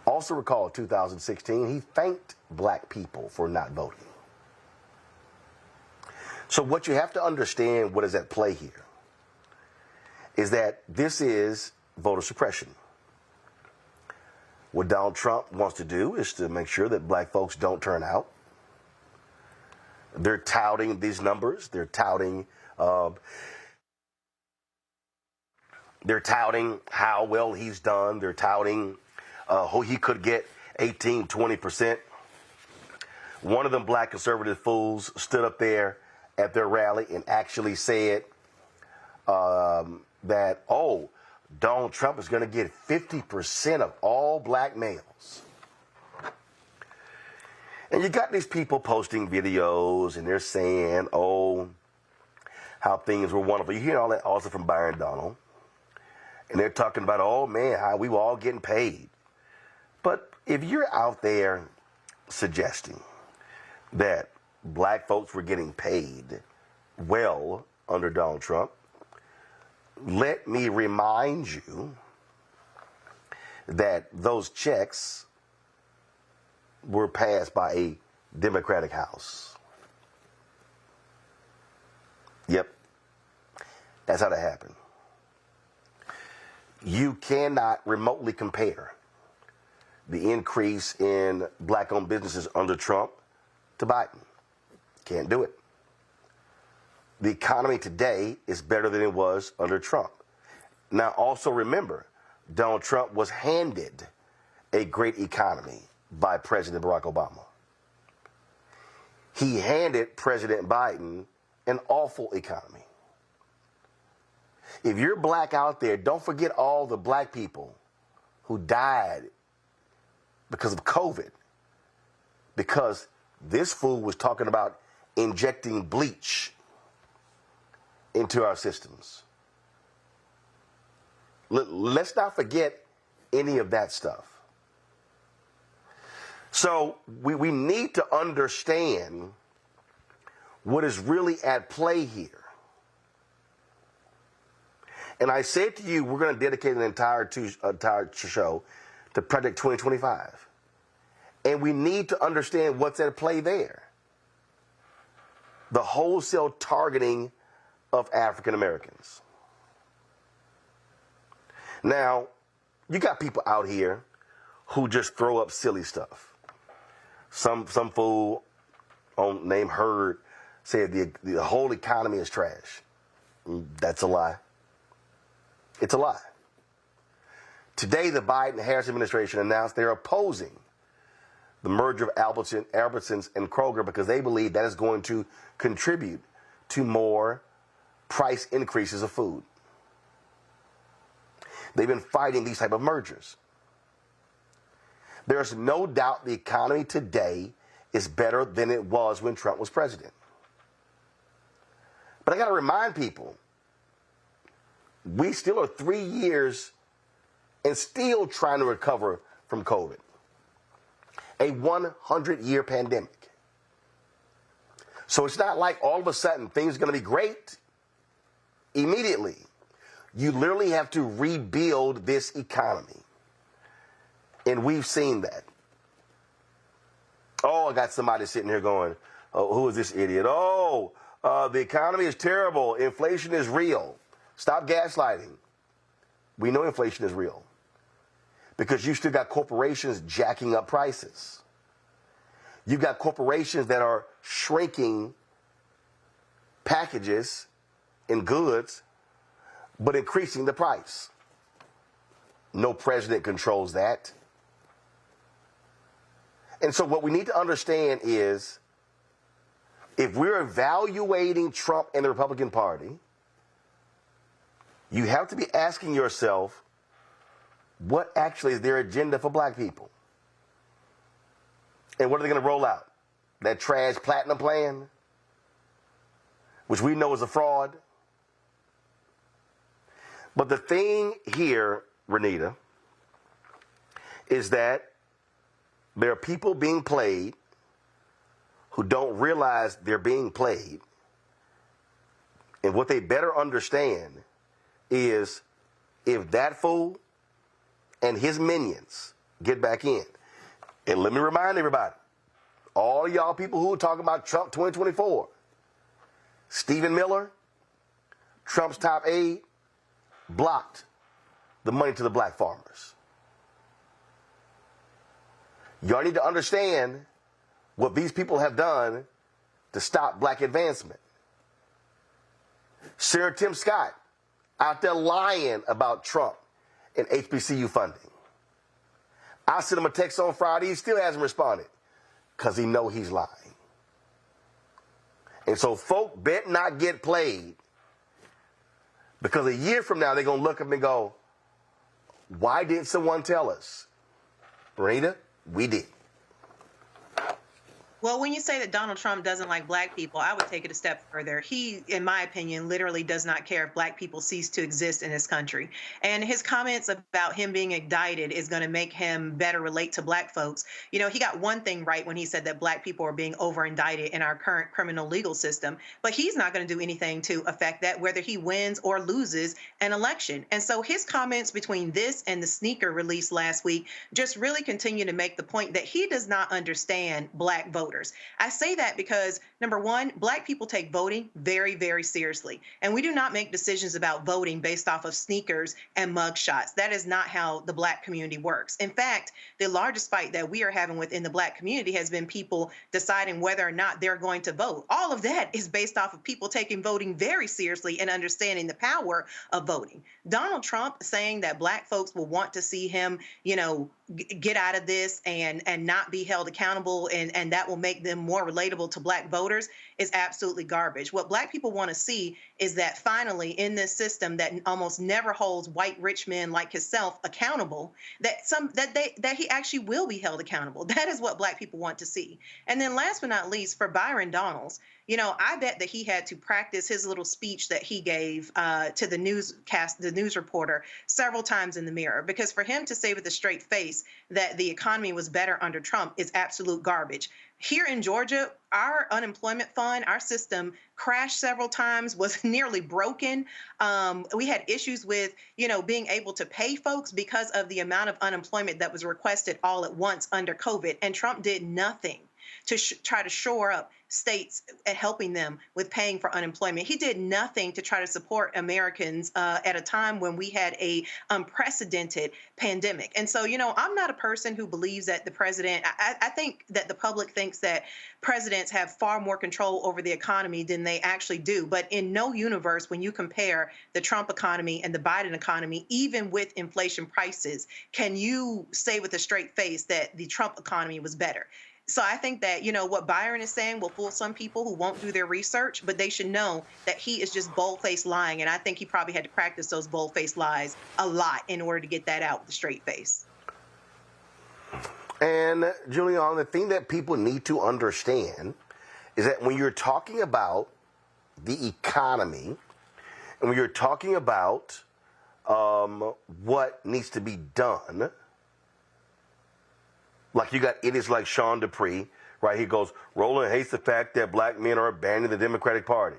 Also recall 2016, he thanked black people for not voting. So what you have to understand, what is at play here, is that this is voter suppression. What Donald Trump wants to do is to make sure that black folks don't turn out. They're touting these numbers. They're touting how well he's done. They're touting who he could get 18, 20%. One of them black conservative fools stood up there at their rally and actually said that, oh, Donald Trump is going to get 50% of all black males. And you got these people posting videos and they're saying, oh, how things were wonderful. You hear all that also from Byron Donald. And they're talking about, oh, man, how we were all getting paid. But if you're out there suggesting that black folks were getting paid well under Donald Trump, let me remind you that those checks were passed by a Democratic House. Yep. That's how that happened. You cannot remotely compare the increase in black-owned businesses under Trump to Biden. Can't do it. The economy today is better than it was under Trump. Now, also remember, Donald Trump was handed a great economy by President Barack Obama. He handed President Biden an awful economy. If you're black out there, don't forget all the black people who died because of COVID, because this fool was talking about injecting bleach into our systems. Let's not forget any of that stuff. So we need to understand what is really at play here. And I said to you, we're going to dedicate an entire show to Project 2025. And we need to understand what's at play there. The wholesale targeting of African Americans. Now, you got people out here who just throw up silly stuff. Some fool named Hurd said the whole economy is trash. That's a lie. It's a lie. Today, the Biden-Harris administration announced they're opposing the merger of Albertsons and Kroger because they believe that is going to contribute to more price increases of food. They've been fighting these type of mergers. There's no doubt the economy today is better than it was when Trump was president. But I got to remind people, we still are 3 years and still trying to recover from COVID. A 100-year pandemic. So it's not like all of a sudden things are going to be great immediately. You literally have to rebuild this economy. And we've seen that. Oh, I got somebody sitting here going, oh, who is this idiot? Oh, the economy is terrible. Inflation is real. Stop gaslighting. We know inflation is real because you still got corporations jacking up prices. You've got corporations that are shrinking packages and goods, but increasing the price. No president controls that. And so what we need to understand is if we're evaluating Trump and the Republican Party, you have to be asking yourself, what actually is their agenda for black people? And what are they going to roll out? That trash platinum plan, which we know is a fraud. But the thing here, Renita, is that there are people being played who don't realize they're being played. And what they better understand is if that fool and his minions get back in. And let me remind everybody, all y'all people who are talking about Trump 2024, Stephen Miller, Trump's top aide, blocked the money to the black farmers. Y'all need to understand what these people have done to stop black advancement. Sarah Tim Scott out there lying about Trump and HBCU funding. I sent him a text on Friday. He still hasn't responded because he know he's lying. And so folk bet not get played because a year from now they're going to look up and go, why didn't someone tell us? Rita, we did. Well, when you say that Donald Trump doesn't like black people, I would take it a step further. He, in my opinion, literally does not care if black people cease to exist in this country. And his comments about him being indicted is going to make him better relate to black folks. You know, he got one thing right when he said that black people are being over-indicted in our current criminal legal system. But he's not going to do anything to affect that, whether he wins or loses an election. And so his comments between this and the sneaker release last week just really continue to make the point that he does not understand black voters. I say that because, number one, black people take voting very, very seriously. And we do not make decisions about voting based off of sneakers and mugshots. That is not how the black community works. In fact, the largest fight that we are having within the black community has been people deciding whether or not they're going to vote. All of that is based off of people taking voting very seriously and understanding the power of voting. Donald Trump saying that black folks will want to see him, you know, get out of this and not be held accountable and that will make them more relatable to black voters is absolutely garbage. What black people want to see is that finally in this system that almost never holds white rich men like himself accountable, that he actually will be held accountable. That is what black people want to see. And then last but not least, for Byron Donalds, you know, I bet that he had to practice his little speech that he gave to the news reporter several times in the mirror, because for him to say with a straight face that the economy was better under Trump is absolute garbage. Here in Georgia, our unemployment fund, our system crashed several times, was nearly broken. We had issues with, you know, being able to pay folks because of the amount of unemployment that was requested all at once under COVID. And Trump did nothing to try to shore up states and helping them with paying for unemployment. He did nothing to try to support Americans at a time when we had a unprecedented pandemic. And so, you know, I'm not a person who believes that the president, I think that the public thinks that presidents have far more control over the economy than they actually do. But in no universe, when you compare the Trump economy and the Biden economy, even with inflation prices, can you say with a straight face that the Trump economy was better? So I think that, you know, what Byron is saying will fool some people who won't do their research, but they should know that he is just bold-faced lying. And I think he probably had to practice those bold-faced lies a lot in order to get that out with a straight face. And, Julianne, the thing that people need to understand is that when you're talking about the economy and when you're talking about what needs to be done. Like you got idiots like Sean Dupree, right? He goes, Roland hates the fact that black men are abandoning the Democratic Party.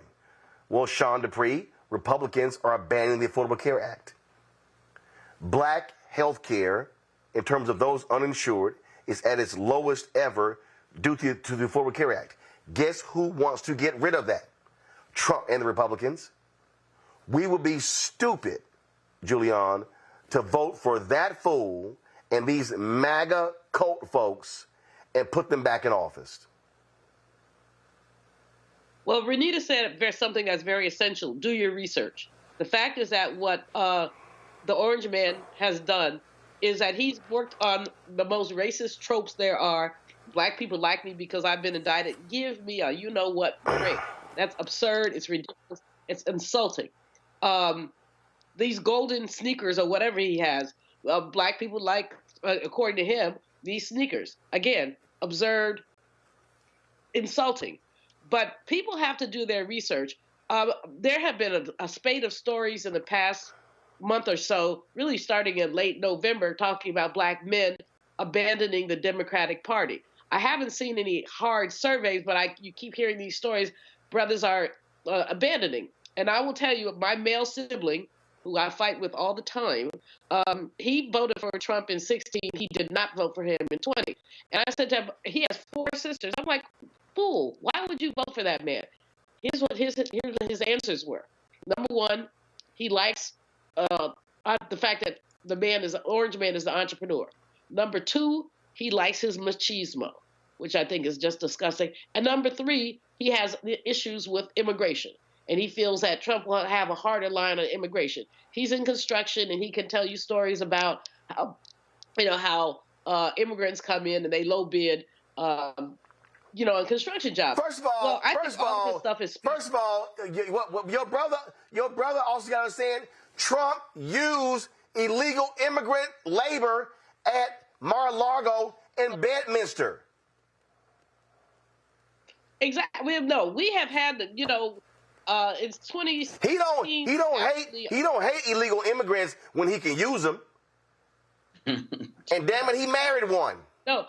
Well, Sean Dupree, Republicans are abandoning the Affordable Care Act. Black health care, in terms of those uninsured, is at its lowest ever due to the Affordable Care Act. Guess who wants to get rid of that? Trump and the Republicans. We would be stupid, Julianne, to vote for that fool and these MAGA cult folks and put them back in office. Well, Renita said there's something that's very essential. Do your research. The fact is that what the Orange Man has done is that he's worked on the most racist tropes there are. Black people like me because I've been indicted. Give me a you-know-what break. That's absurd. It's ridiculous. It's insulting. These golden sneakers or whatever he has, black people like, according to him, these sneakers. Again, absurd, insulting. But people have to do their research. There have been a spate of stories in the past month or so, really starting in late November, talking about black men abandoning the Democratic Party. I haven't seen any hard surveys, but you keep hearing these stories. Brothers are abandoning. And I will tell you, my male sibling, who I fight with all the time, he voted for Trump in 16. He did not vote for him in 20. And I said to him, he has 4 sisters. I'm like, fool, why would you vote for that man? Here's what his answers were. Number one, he likes the fact that the man is Orange Man is the entrepreneur. Number two, he likes his machismo, which I think is just disgusting. And number three, he has issues with immigration. And he feels that Trump will have a harder line on immigration. He's in construction, and he can tell you stories about how immigrants come in and they low bid, in construction jobs. First of all, your brother also got to understand Trump used illegal immigrant labor at Mar-a-Lago and Bedminster. Exactly. We have had it's 20. He don't hate illegal immigrants when he can use them. And damn it, he married one. No.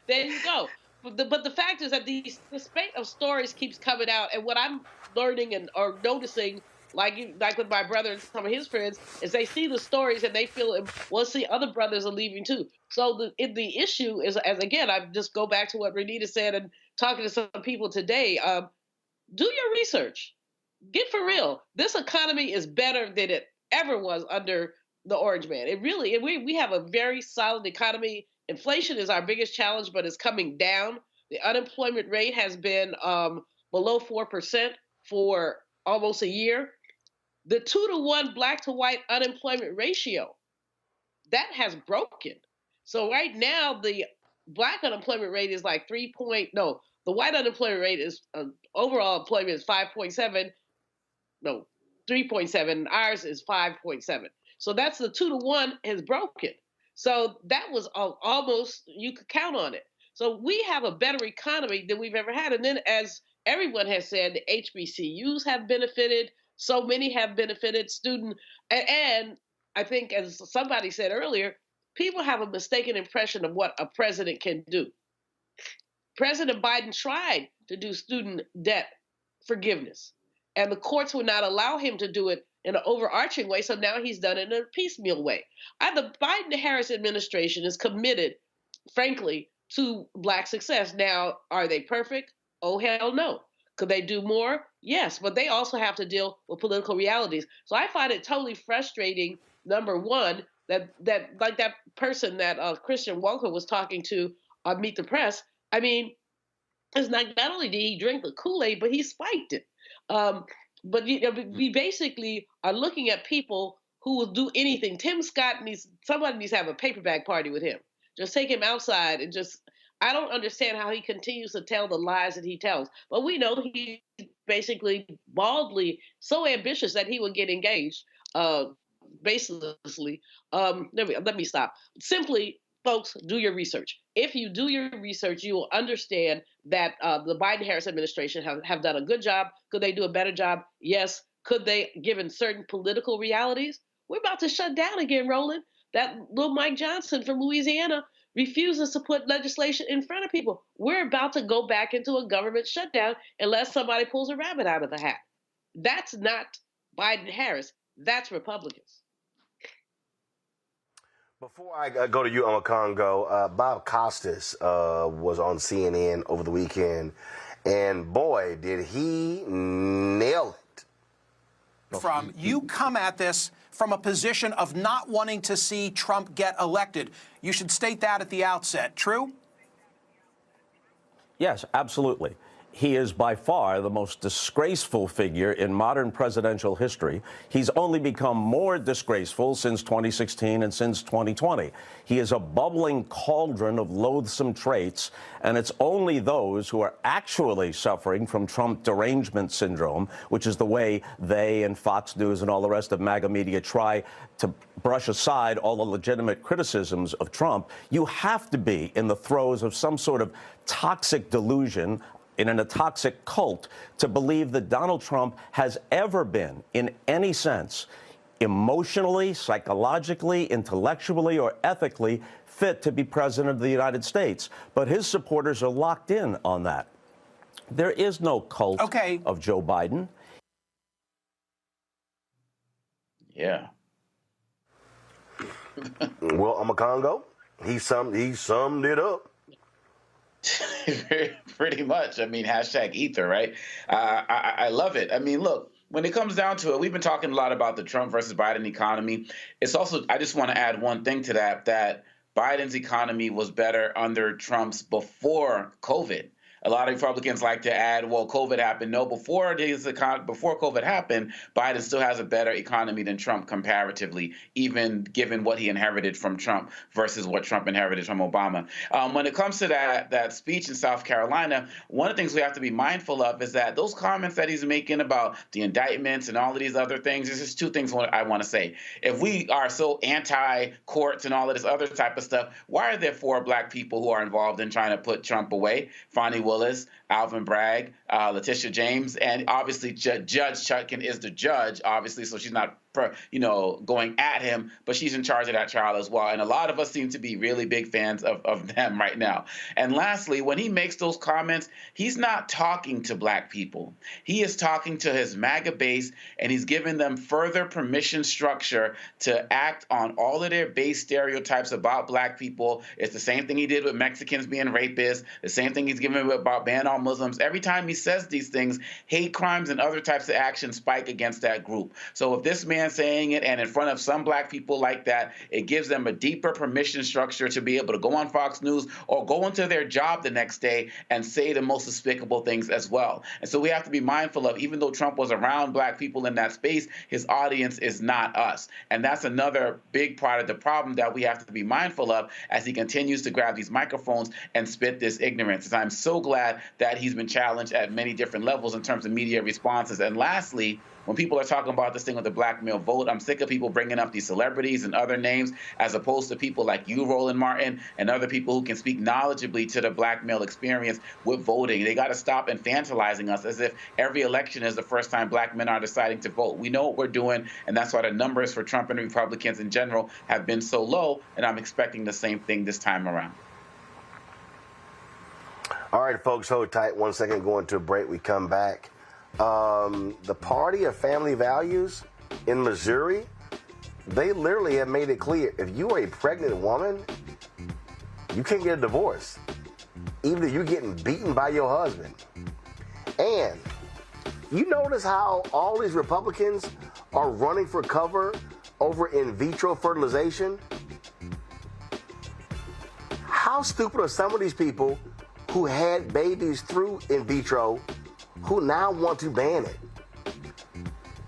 There you go. But the fact is that the spate of stories keeps coming out, and what I'm learning or noticing, like with my brother and some of his friends, is they see the stories and they feel, well, see, other brothers are leaving too. So the issue is, as again, I just go back to what Renita said and talking to some people today, do your research. Get for real. This economy is better than it ever was under the Orange Man. We have a very solid economy. Inflation is our biggest challenge, but it's coming down. The unemployment rate has been below 4% for almost a year. The 2-to-1 black to white unemployment ratio, that has broken. So right now, the black unemployment rate is like the white unemployment rate is, overall employment is 5.7, 3.7, ours is 5.7. So that's the 2-to-1 has broken. So that was almost, you could count on it. So we have a better economy than we've ever had. And then as everyone has said, the HBCUs have benefited. So many have benefited, and I think, as somebody said earlier, people have a mistaken impression of what a president can do. President Biden tried to do student debt forgiveness, and the courts would not allow him to do it in an overarching way, so now he's done it in a piecemeal way. The Biden-Harris administration is committed, frankly, to black success. Now, are they perfect? Oh, hell no. Could they do more? Yes, but they also have to deal with political realities. So I find it totally frustrating, number one, that like that person that Christian Walker was talking to on Meet the Press, I mean, it's not only did he drink the Kool-Aid, but he spiked it. But we basically are looking at people who will do anything. Tim Scott somebody needs to have a paperback party with him. Just take him outside and I don't understand how he continues to tell the lies that he tells. But we know he's basically baldly so ambitious that he will get engaged baselessly. Let me stop. Simply, folks, do your research. If you do your research, you will understand that the Biden-Harris administration have done a good job. Could they do a better job? Yes. Could they, given certain political realities? We're about to shut down again, Roland. That little Mike Johnson from Louisiana refuses to put legislation in front of people. We're about to go back into a government shutdown unless somebody pulls a rabbit out of the hat. That's not Biden-Harris. That's Republicans. Before I go to you, Congo, Bob Costas was on CNN over the weekend, and boy, did he nail it. From you come at this from a position of not wanting to see Trump get elected. You should state that at the outset. True? Yes, absolutely. He is by far the most disgraceful figure in modern presidential history. He's only become more disgraceful since 2016 and since 2020. He is a bubbling cauldron of loathsome traits, and it's only those who are actually suffering from Trump derangement syndrome, which is the way they and Fox News and all the rest of MAGA media try to brush aside all the legitimate criticisms of Trump. You have to be in the throes of some sort of toxic delusion in a toxic cult to believe that Donald Trump has ever been, in any sense, emotionally, psychologically, intellectually, or ethically fit to be president of the United States. But his supporters are locked in on that. There is no cult of Joe Biden. Yeah. Well, Congo, he summed it up. Pretty much. I mean, hashtag ether, right? I love it. I mean, look, when it comes down to it, we've been talking a lot about the Trump versus Biden economy. It's also, I just want to add one thing to that Biden's economy was better under Trump's before COVID. A lot of Republicans like to add, well, COVID happened. No, before COVID happened, Biden still has a better economy than Trump comparatively, even given what he inherited from Trump versus what Trump inherited from Obama. When it comes to that speech in South Carolina, one of the things we have to be mindful of is that those comments that he's making about the indictments and all of these other things, there's just two things I want to say. If we are so anti-courts and all of this other type of stuff, why are there 4 black people who are involved in trying to put Trump away? Fonnie Willis, Alvin Bragg, Letitia James, and obviously Judge Chutkan is the judge, obviously, so she's not going at him, but she's in charge of that trial as well. And a lot of us seem to be really big fans of them right now. And lastly, when he makes those comments, he's not talking to black people. He is talking to his MAGA base, and he's giving them further permission structure to act on all of their base stereotypes about black people. It's the same thing he did with Mexicans being rapists, the same thing he's giving about ban on Muslims. Every time he says these things, hate crimes and other types of actions spike against that group. So if this man saying it and in front of some black people like that, it gives them a deeper permission structure to be able to go on Fox News or go into their job the next day and say the most despicable things as well. And so we have to be mindful of, even though Trump was around black people in that space, his audience is not us. And that's another big part of the problem that we have to be mindful of as he continues to grab these microphones and spit this ignorance. And I'm so glad that he's been challenged at many different levels in terms of media responses. And lastly, when people are talking about this thing with the black male vote, I'm sick of people bringing up these celebrities and other names as opposed to people like you, Roland Martin, and other people who can speak knowledgeably to the black male experience with voting. They got to stop infantilizing us as if every election is the first time black men are deciding to vote. We know what we're doing, and that's why the numbers for Trump and Republicans in general have been so low, and I'm expecting the same thing this time around. All right, folks, hold tight 1 second, going to a break. We come back. The Party of Family Values in Missouri, they literally have made it clear, if you are a pregnant woman, you can't get a divorce, even if you're getting beaten by your husband. And you notice how all these Republicans are running for cover over in vitro fertilization? How stupid are some of these people who had babies through in vitro who now want to ban it?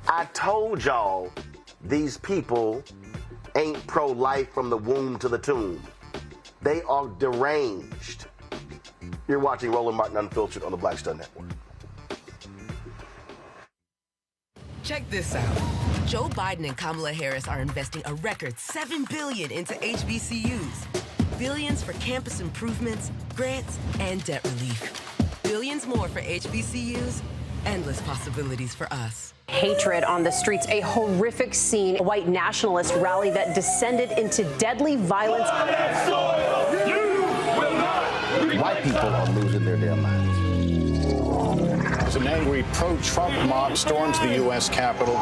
I told y'all these people ain't pro-life from the womb to the tomb. They are deranged. You're watching Roland Martin Unfiltered on the Black Star Network. Check this out. Joe Biden and Kamala Harris are investing a record $7 billion into HBCUs. Billions for campus improvements, grants, and debt relief. Billions more for HBCUs. Endless possibilities for us. Hatred on the streets, a horrific scene. A white nationalist rally that descended into deadly violence. White people are losing their damn minds. An angry pro-Trump mob storms the U.S. Capitol.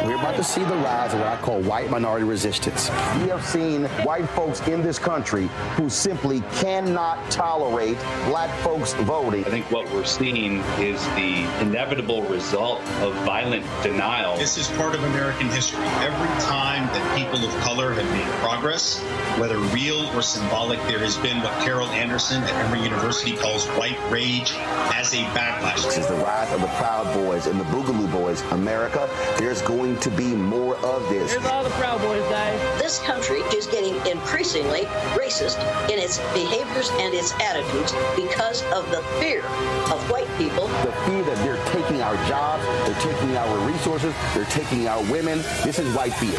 We're about to see the rise of what I call white minority resistance. We have seen white folks in this country who simply cannot tolerate black folks voting. I think what we're seeing is the inevitable result of violent denial. This is part of American history. Every time that people of color have made progress, whether real or symbolic, there has been what Carol Anderson at Emory University calls white rage as a backlash. This is the rise of the Proud Boys and the Boogaloo Boys. America, there's going to be more of this. Here's all the Proud Boys, guys. This country is getting increasingly racist in its behaviors and its attitudes because of the fear of white people. The fear that they're taking our jobs, they're taking our resources, they're taking our women. This is white fear.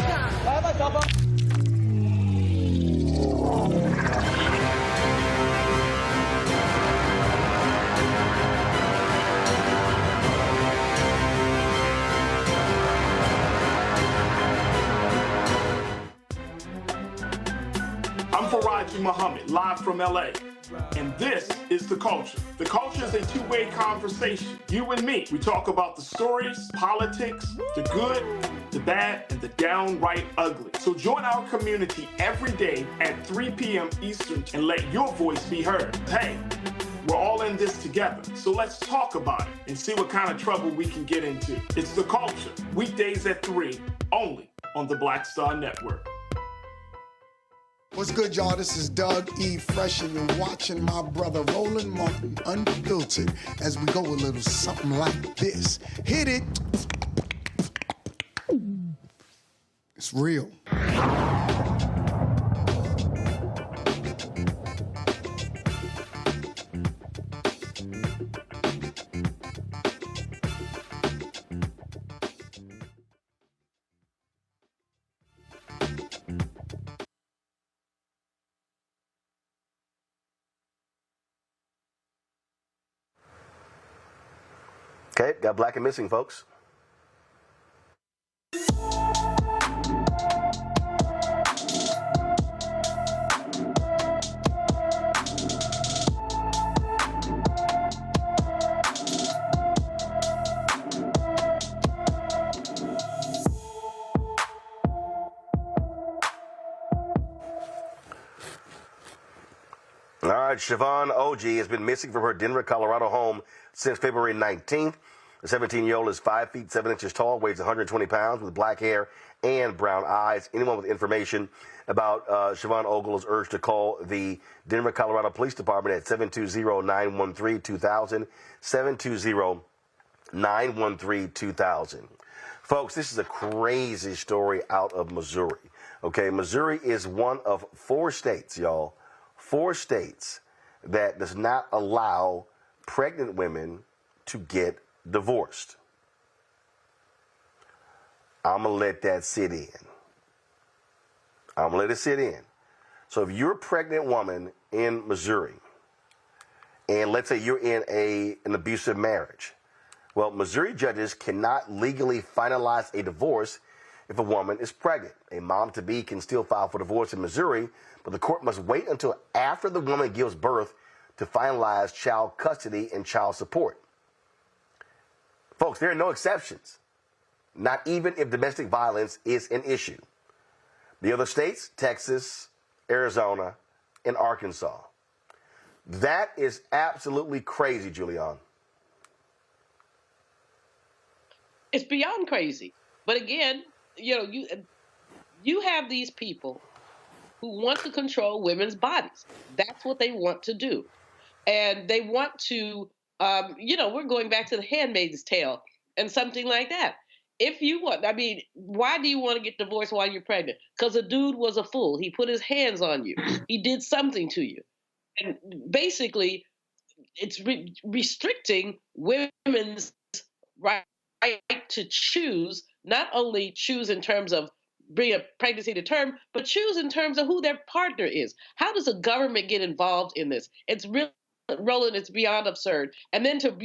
I'm Faraji Muhammad, live from LA. And this is The Culture. The Culture is a two-way conversation. You and me. We talk about the stories, politics, the good, the bad, and the downright ugly. So join our community every day at 3 p.m. Eastern and let your voice be heard. Hey, we're all in this together. So let's talk about it and see what kind of trouble we can get into. It's The Culture. Weekdays at 3, only on the Black Star Network. What's good, y'all? This is Doug E. Fresh, and you're watching my brother Roland Martin Unfiltered as we go a little something like this. Hit it. It's real. Okay, got Black and Missing, folks. All right, Siobhan OG has been missing from her Denver, Colorado home since February 19th. The 17-year-old is 5 feet 7 inches tall, weighs 120 pounds, with black hair and brown eyes. Anyone with information about Siobhan Ogle is urged to call the Denver, Colorado Police Department at 720-913-2000, 720-913-2000. Folks, this is a crazy story out of Missouri. Okay, Missouri is one of 4 states, y'all, 4 states that does not allow pregnant women to get divorced. I'm going to let that sit in. I'm going to let it sit in. So if you're a pregnant woman in Missouri, and let's say you're in an abusive marriage, well, Missouri judges cannot legally finalize a divorce if a woman is pregnant. A mom-to-be can still file for divorce in Missouri, but the court must wait until after the woman gives birth to finalize child custody and child support. Folks, there are no exceptions, not even if domestic violence is an issue. The other states, Texas, Arizona, and Arkansas. That is absolutely crazy, Julianne. It's beyond crazy. But again, you have these people who want to control women's bodies. That's what they want to do. And they want to, we're going back to The Handmaid's Tale and something like that. If you want, why do you want to get divorced while you're pregnant? Because a dude was a fool. He put his hands on you. He did something to you. And basically, it's restricting women's right to choose, not only choose in terms of bring a pregnancy to term, but choose in terms of who their partner is. How does the government get involved in this? It's really, Roland, it's beyond absurd. And then to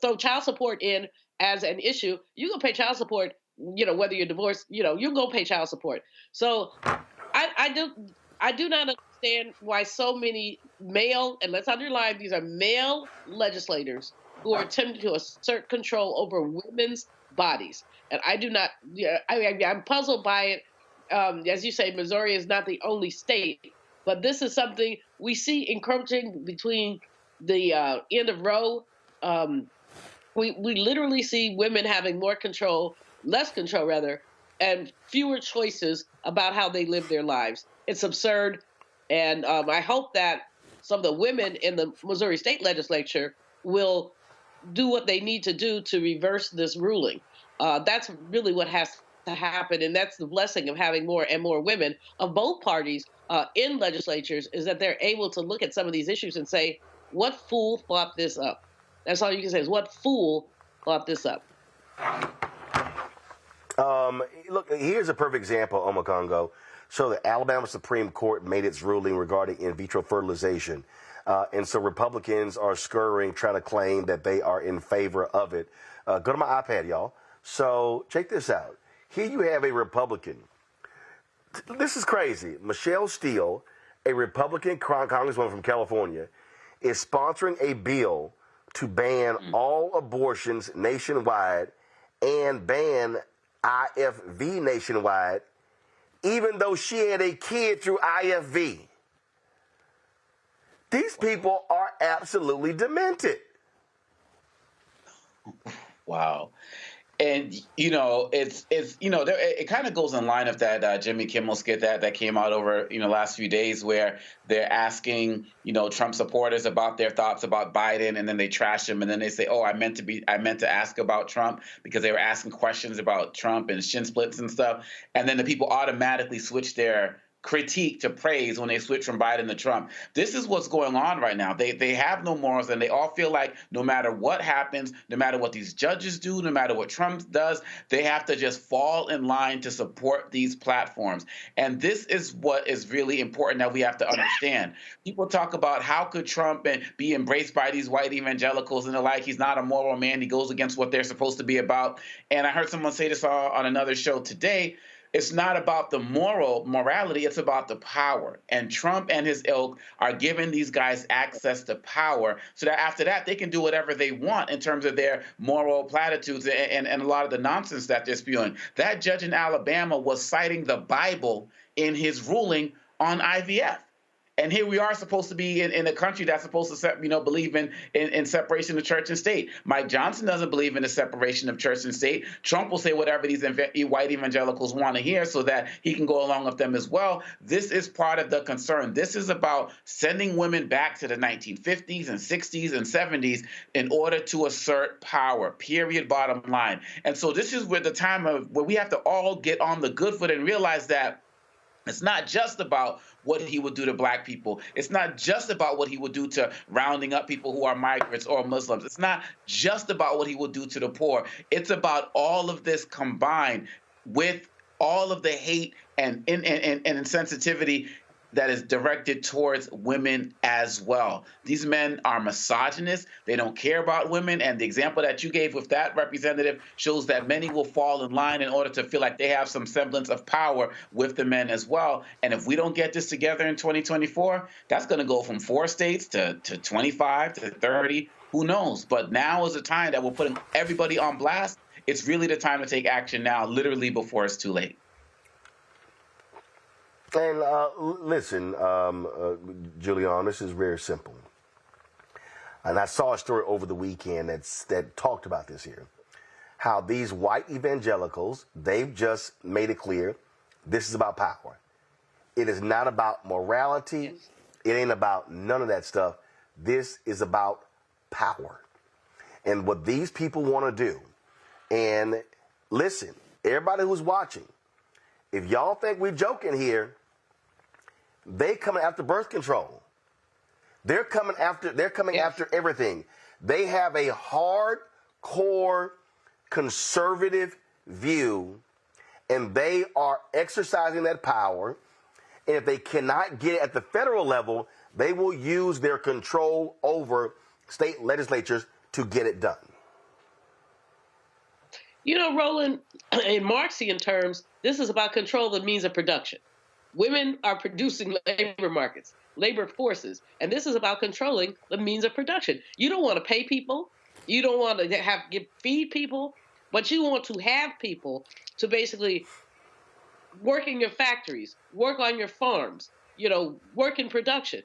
throw child support in as an issue, you're going to pay child support, whether you're divorced, you're going to pay child support. So I do not understand why so many male, and let's underline, these are male legislators who are attempting to assert control over women's bodies. And I do not, I'm puzzled by it. As you say, Missouri is not the only state, but this is something we see encroaching between the end of Roe. We literally see women having less control rather, and fewer choices about how they live their lives. It's absurd. And I hope that some of the women in the Missouri state legislature will do what they need to do to reverse this ruling. That's really what has to happen. And that's the blessing of having more and more women of both parties in legislatures, is that they're able to look at some of these issues and say, what fool thought this up? That's all you can say, is what fool thought this up? Look, here's a perfect example, Omokongo. So the Alabama Supreme Court made its ruling regarding in vitro fertilization. And so Republicans are scurrying, trying to claim that they are in favor of it. Go to my iPad, y'all. So check this out. Here you have a Republican. This is crazy. Michelle Steele, a Republican congresswoman from California, is sponsoring a bill to ban all abortions nationwide and ban IFV nationwide, even though she had a kid through IFV. These people are absolutely demented. Wow. And, it kind of goes in line of that Jimmy Kimmel skit that came out over, last few days, where they're asking, Trump supporters about their thoughts about Biden, and then they trash him. And then they say, oh, I meant to ask about Trump, because they were asking questions about Trump and shin splits and stuff. And then the people automatically switch their critique to praise when they switch from Biden to Trump. This is what's going on right now. They have no morals, and they all feel like no matter what happens, no matter what these judges do, no matter what Trump does, they have to just fall in line to support these platforms. And this is what is really important that we have to understand. People talk about how could Trump be embraced by these white evangelicals and the like. He's not a moral man. He goes against what they're supposed to be about. And I heard someone say this on another show today. It's not about the morality, it's about the power. And Trump and his ilk are giving these guys access to power so that after that, they can do whatever they want in terms of their moral platitudes and a lot of the nonsense that they're spewing. That judge in Alabama was citing the Bible in his ruling on IVF. And here we are supposed to be in a country that's supposed to, believe in separation of church and state. Mike Johnson doesn't believe in the separation of church and state. Trump will say whatever these white evangelicals want to hear so that he can go along with them as well. This is part of the concern. This is about sending women back to the 1950s and 60s and 70s in order to assert power, period, bottom line. And so this is where the time where we have to all get on the good foot and realize that it's not just about what he would do to black people. It's not just about what he would do to rounding up people who are migrants or Muslims. It's not just about what he would do to the poor. It's about all of this combined with all of the hate and insensitivity that is directed towards women as well. These men are misogynist. They don't care about women. And the example that you gave with that representative shows that many will fall in line in order to feel like they have some semblance of power with the men as well. And if we don't get this together in 2024, that's going to go from 4 states to 25 to 30. Who knows? But now is the time that we're putting everybody on blast. It's really the time to take action now, literally before it's too late. And listen, Julianne, this is very simple. And I saw a story over the weekend that talked about this here. How these white evangelicals, they've just made it clear, this is about power. It is not about morality. It ain't about none of that stuff. This is about power. And what these people want to do, and listen, everybody who's watching, if y'all think we're joking here, they coming after birth control. They're coming after everything. They have a hardcore conservative view, and they are exercising that power. And if they cannot get it at the federal level, they will use their control over state legislatures to get it done. You know, Roland, in Marxian terms, this is about control of the means of production. Women are producing labor markets, labor forces, and this is about controlling the means of production. You don't want to pay people, you don't want to feed people, but you want to have people to basically work in your factories, work on your farms, work in production.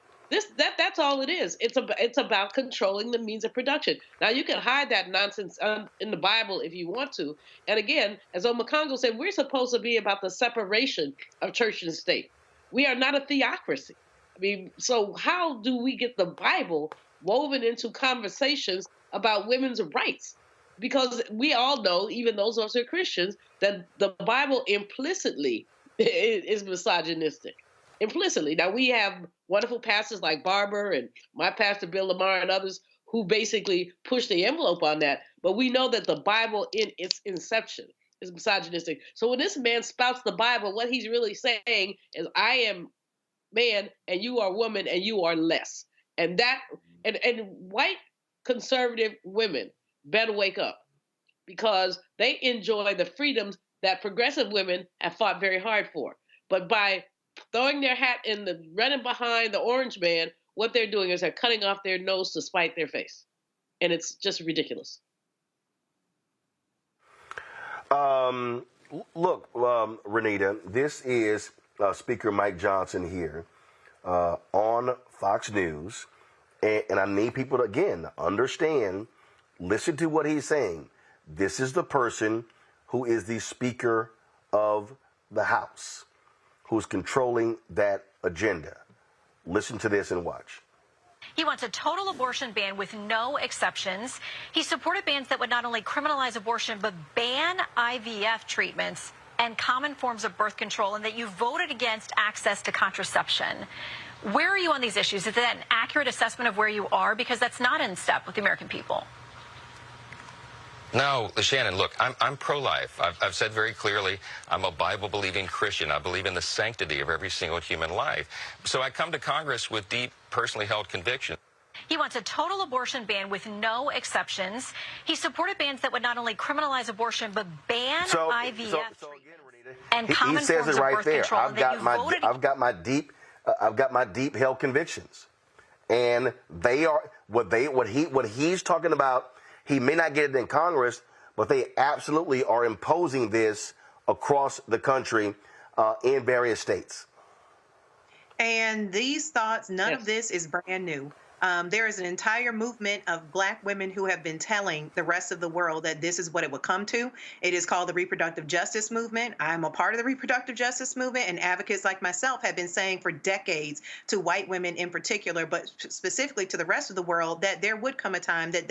That's all it is. It's about controlling the means of production. Now, you can hide that nonsense in the Bible if you want to. And again, as Omakongo said, we're supposed to be about the separation of church and state. We are not a theocracy. I mean, so how do we get the Bible woven into conversations about women's rights? Because we all know, even those of us who are Christians, that the Bible implicitly is misogynistic. Implicitly. Now, we have wonderful pastors like Barber and my pastor Bill Lamar and others who basically push the envelope on that. But we know that the Bible in its inception is misogynistic. So when this man spouts the Bible, what he's really saying is, I am man and you are woman and you are less. And white conservative women better wake up, because they enjoy the freedoms that progressive women have fought very hard for. But by throwing their hat in the running behind the orange man, what they're doing is they're cutting off their nose to spite their face. And it's just ridiculous. Look, Renita, this is Speaker Mike Johnson here on Fox News. And I need people to, again, understand, listen to what he's saying. This is the person who is the Speaker of the House, who's controlling that agenda. Listen to this and watch. He wants a total abortion ban with no exceptions. He supported bans that would not only criminalize abortion, but ban IVF treatments and common forms of birth control, and that you voted against access to contraception. Where are you on these issues? Is that an accurate assessment of where you are? Because that's not in step with the American people. No, Shannon, look, I'm pro-life. I've said very clearly, I'm a Bible-believing Christian. I believe in the sanctity of every single human life. So I come to Congress with deep, personally held conviction. He wants a total abortion ban with no exceptions. He supported bans that would not only criminalize abortion, but ban IVF and common he says forms it right of birth there. control. I've got my deep held convictions, and they are what he's talking about. He may not get it in Congress, but they absolutely are imposing this across the country in various states. And these thoughts, none of this is brand new. There is an entire movement of Black women who have been telling the rest of the world that this is what it would come to. It is called the reproductive justice movement. I'm a part of the reproductive justice movement, and advocates like myself have been saying for decades to white women in particular, but specifically to the rest of the world, that there would come a time that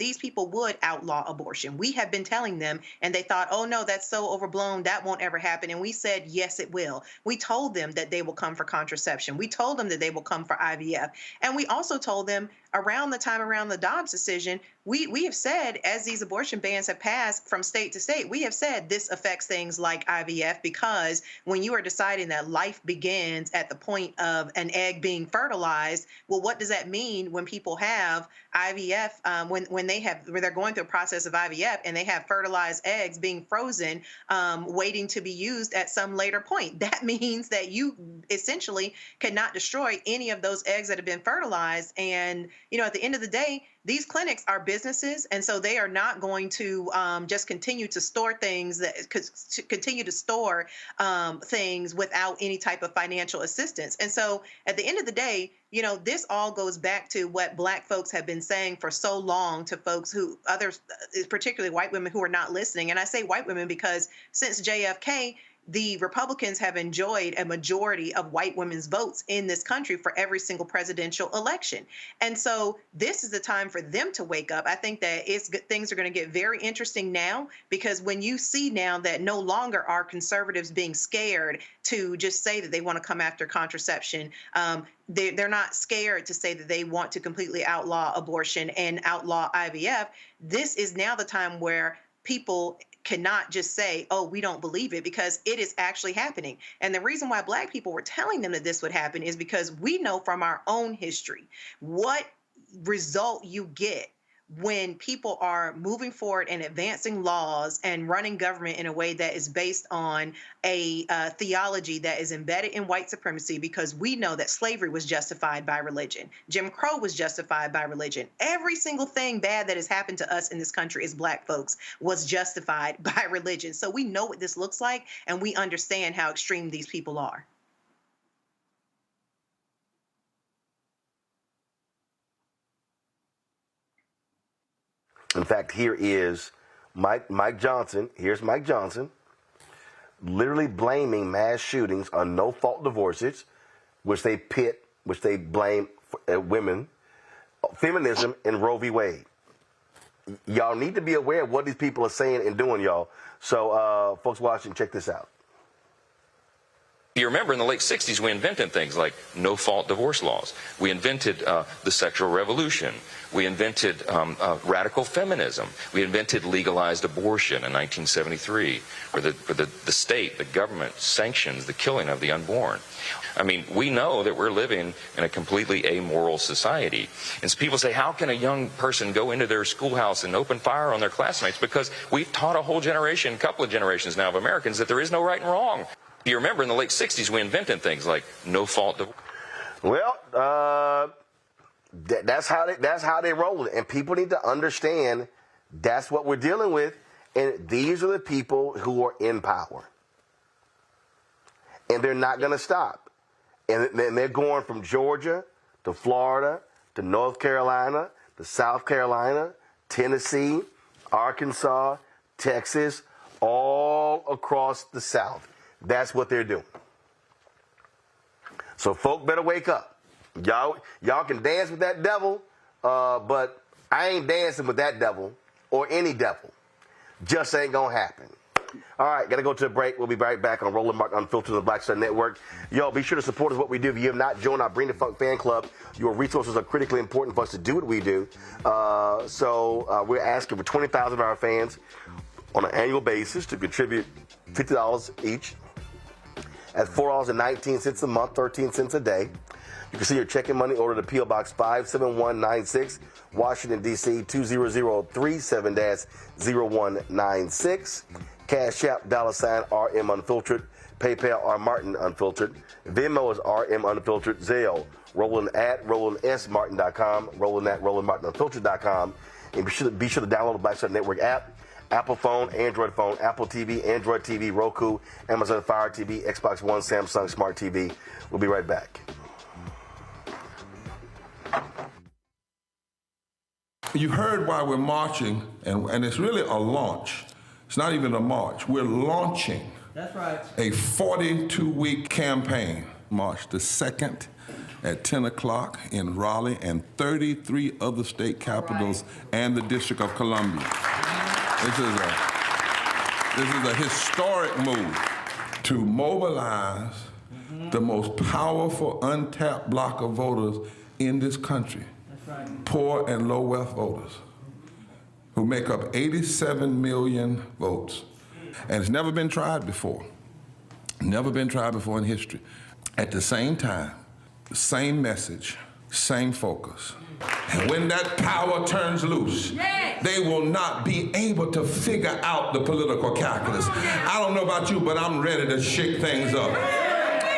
these people would outlaw abortion. We have been telling them, and they thought, oh no, that's so overblown, that won't ever happen. And we said, yes, it will. We told them that they will come for contraception. We told them that they will come for IVF. And we also told them around the Dobbs decision, we have said, as these abortion bans have passed from state to state, we have said this affects things like IVF, because when you are deciding that life begins at the point of an egg being fertilized, well, what does that mean when people have IVF, when they're going through a process of IVF and they have fertilized eggs being frozen, waiting to be used at some later point? That means that you essentially cannot destroy any of those eggs that have been fertilized. And, at the end of the day, these clinics are businesses, and so they are not going to just continue to store things things without any type of financial assistance. And so at the end of the day, this all goes back to what Black folks have been saying for so long to folks others, particularly white women who are not listening. And I say white women because since JFK, the Republicans have enjoyed a majority of white women's votes in this country for every single presidential election. And so this is the time for them to wake up. I think that things are going to get very interesting now, because when you see now that no longer are conservatives being scared to just say that they want to come after contraception, they're not scared to say that they want to completely outlaw abortion and outlaw IVF. This is now the time where people cannot just say, oh, we don't believe it, because it is actually happening. And the reason why Black people were telling them that this would happen is because we know from our own history what result you get when people are moving forward and advancing laws and running government in a way that is based on a theology that is embedded in white supremacy, because we know that slavery was justified by religion. Jim Crow was justified by religion. Every single thing bad that has happened to us in this country as Black folks was justified by religion. So we know what this looks like, and we understand how extreme these people are. In fact, here is Mike Johnson. Here's Mike Johnson, literally blaming mass shootings on no-fault divorces, which they blame women, feminism, and Roe v. Wade. Y'all need to be aware of what these people are saying and doing, y'all. So, folks watching, check this out. You remember in the late 60s, we invented things like no-fault divorce laws. We invented the sexual revolution. We invented radical feminism. We invented legalized abortion in 1973, where the state, the government, sanctions the killing of the unborn. I mean, we know that we're living in a completely amoral society. And so people say, how can a young person go into their schoolhouse and open fire on their classmates? Because we've taught a whole generation, a couple of generations now of Americans, that there is no right and wrong. You remember in the late 60s, we invented things like no-fault divorce. Well, that's how they roll it. And people need to understand that's what we're dealing with. And these are the people who are in power. And they're not going to stop. And they're going from Georgia to Florida to North Carolina to South Carolina, Tennessee, Arkansas, Texas, all across the South. That's what they're doing. So folk better wake up. Y'all can dance with that devil, but I ain't dancing with that devil or any devil. Just ain't gonna happen. All right, gotta go to a break. We'll be right back on Roland Martin Unfiltered on the Black Star Network. Yo, be sure to support us what we do. If you have not joined our Bring the Funk fan club, your resources are critically important for us to do what we do. So we're asking for 20,000 of our fans on an annual basis to contribute $50 each. At $4.19 a month, 13 cents a day. You can see your check and money order to P.O. Box 57196, Washington, D.C. 20037-0196. Cash App, $RM Unfiltered. PayPal, R Martin Unfiltered. Venmo is RM Unfiltered. Zelle, Roland at RolandSMartin.com. Roland at RolandMartinUnfiltered.com. And be sure to download the Black Star Network app. Apple phone, Android phone, Apple TV, Android TV, Roku, Amazon Fire TV, Xbox One, Samsung Smart TV. We'll be right back. You heard why we're marching, and it's really a launch. It's not even a march. We're launching. That's right. A 42-week campaign. March the 2nd at 10 o'clock in Raleigh and 33 other state capitals and the District of Columbia. This is a historic move to mobilize the most powerful untapped block of voters in this country. That's right. Poor and low wealth voters who make up 87 million votes. And it's never been tried before. Never been tried before in history. At the same time, the same message, same focus. And when that power turns loose, they will not be able to figure out the political calculus. I don't know about you, but I'm ready to shake things up.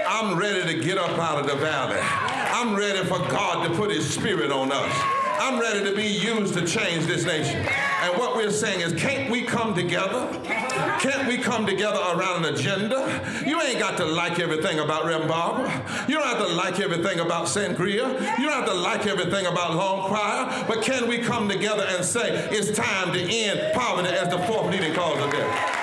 I'm ready to get up out of the valley. I'm ready for God to put his spirit on us. I'm ready to be used to change this nation. And what we're saying is, can't we come together? Can't we come together around an agenda? You ain't got to like everything about Rembaba. You don't have to like everything about Sangria. You don't have to like everything about Long Choir. But can we come together and say, it's time to end poverty as the fourth leading cause of death?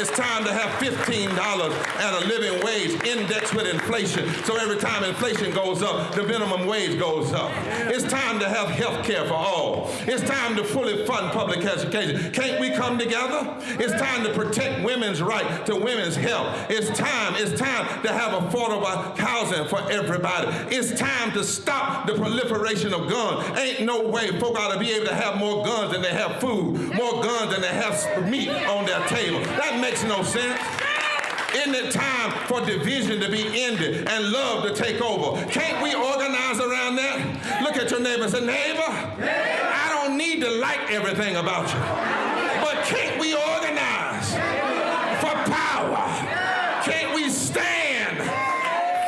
It's time to have $15 and a living wage indexed with inflation. So every time inflation goes up, the minimum wage goes up. It's time to have health care for all. It's time to fully fund public education. Can't we come together? It's time to protect women's right to women's health. It's time to have affordable housing for everybody. It's time to stop the proliferation of guns. Ain't no way folk ought to be able to have more guns than they have food, more guns than they have meat on their table. That makes no sense. Isn't it time for division to be ended and love to take over? Can't we organize around that? Look at your neighbor and say, neighbor, I don't need to like everything about you, but can't we organize for power? Can't we stand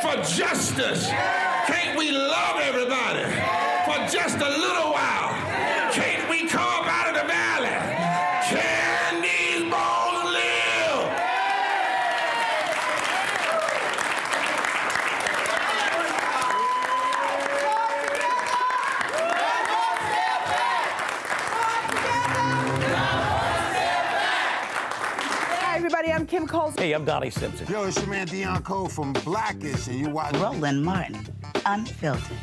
for justice? Can't we love everybody for just a little while? Can't we come up out of the valley? Can these bones live? Hi, everybody. I'm Kim Coles. Hey, I'm Donnie Simpson. Yo, it's your man Deion Cole from Blackish, and you watch Roland Martin, Unfiltered.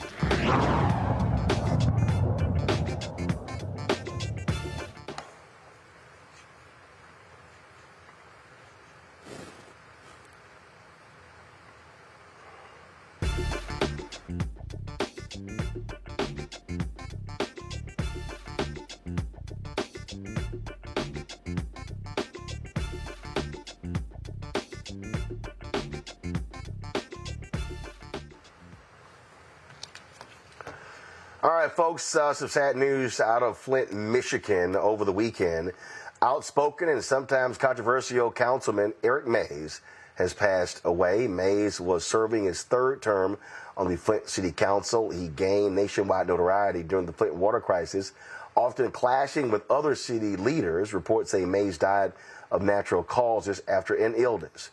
All right, folks, some sad news out of Flint, Michigan over the weekend. Outspoken and sometimes controversial councilman Eric Mays has passed away. Mays was serving his third term on the Flint City Council. He gained nationwide notoriety during the Flint water crisis, often clashing with other city leaders. Reports say Mays died of natural causes after an illness.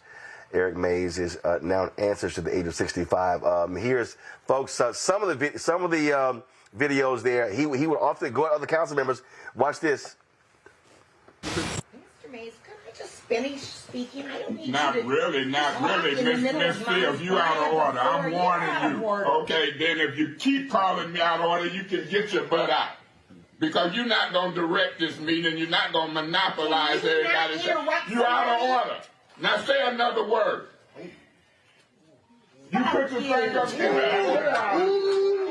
Eric Mays is now answers to the age of 65. Here's, folks, some of the videos there. He would often go to other council members. Watch this. Mr. Mays, could I just finish speaking? I don't need Not really, Miss Fields, you out of order. I'm warning you. Okay, then if you keep calling me out of order, you can get your butt out. Because you're not going to direct this meeting. You're not going to monopolize everybody. You're out of order. Now say another word. You put your finger up in there.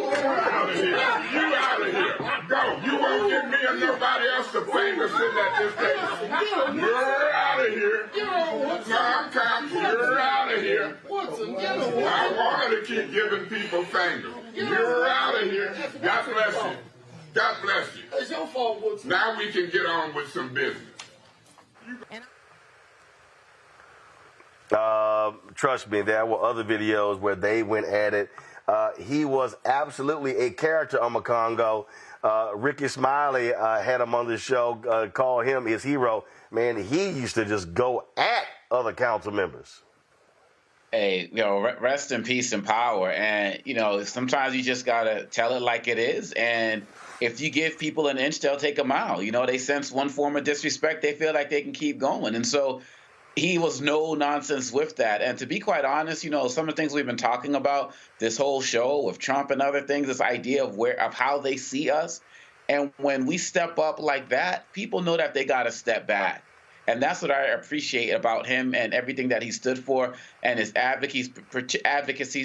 You out of here. You out of here. Go. You won't give me or nobody else the finger sitting at this table. You're out of here. No, I'm calm. You're out of here. I want her to keep giving people fingers. You're out of here. God bless you. God bless you. It's your fault. Now we can get on with some business. Trust me, there were other videos where they went at it. He was absolutely a character on Congo. Ricky Smiley had him on the show, called him his hero. Man, he used to just go at other council members. Hey, rest in peace and power. And, sometimes you just got to tell it like it is. And if you give people an inch, they'll take a mile. They sense one form of disrespect, they feel like they can keep going. And so he was no nonsense with that. And to be quite honest, some of the things we've been talking about this whole show with Trump and other things, this idea of how they see us. And when we step up like that, people know that they got to step back. And that's what I appreciate about him and everything that he stood for and his advocacy,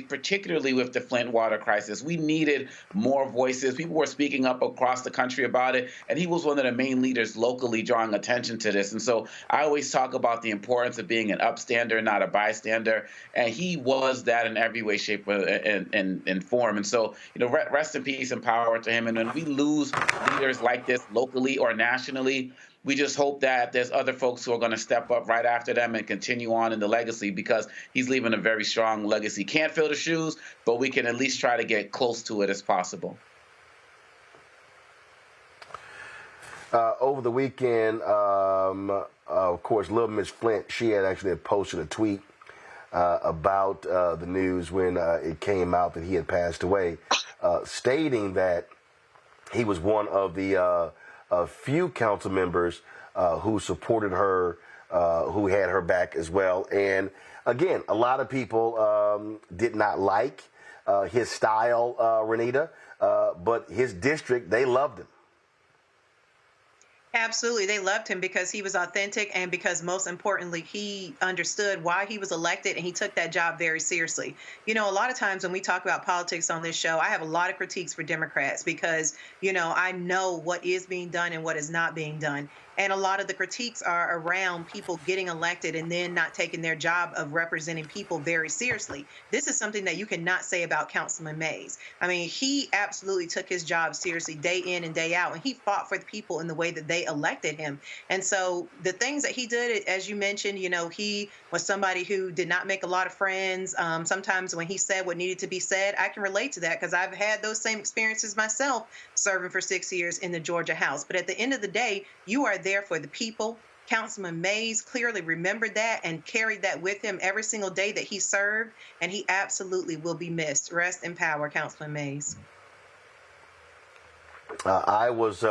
particularly with the Flint water crisis. We needed more voices. People were speaking up across the country about it, and he was one of the main leaders locally drawing attention to this. And so I always talk about the importance of being an upstander, not a bystander, and he was that in every way, shape, and form. And so, rest in peace and power to him. And when we lose leaders like this locally or nationally, we just hope that there's other folks who are going to step up right after them and continue on in the legacy, because he's leaving a very strong legacy. Can't fill the shoes, but we can at least try to get close to it as possible. Over the weekend, of course, Little Miss Flint, she had actually posted a tweet about the news when it came out that he had passed away, stating that he was one of the a few council members who supported her who had her back as well. And again, a lot of people did not like his style, Renita, but his district, they loved him. Absolutely. They loved him because he was authentic and because, most importantly, he understood why he was elected and he took that job very seriously. You know, a lot of times when we talk about politics on this show, I have a lot of critiques for Democrats because, you know, I know what is being done and what is not being done. And a lot of the critiques are around people getting elected and then not taking their job of representing people very seriously. This is something that you cannot say about Councilman Mays. I mean, he absolutely took his job seriously day in and day out, and he fought for the people in the way that they elected him. And so the things that he did, as you mentioned, you know, he was somebody who did not make a lot of friends. Sometimes when he said what needed to be said, I can relate to that because I've had those same experiences myself serving for 6 years in the Georgia House. But at the end of the day, you are there for the people. Councilman Mays clearly remembered that and carried that with him every single day that he served, and he absolutely will be missed. Rest in power, Councilman Mays. I was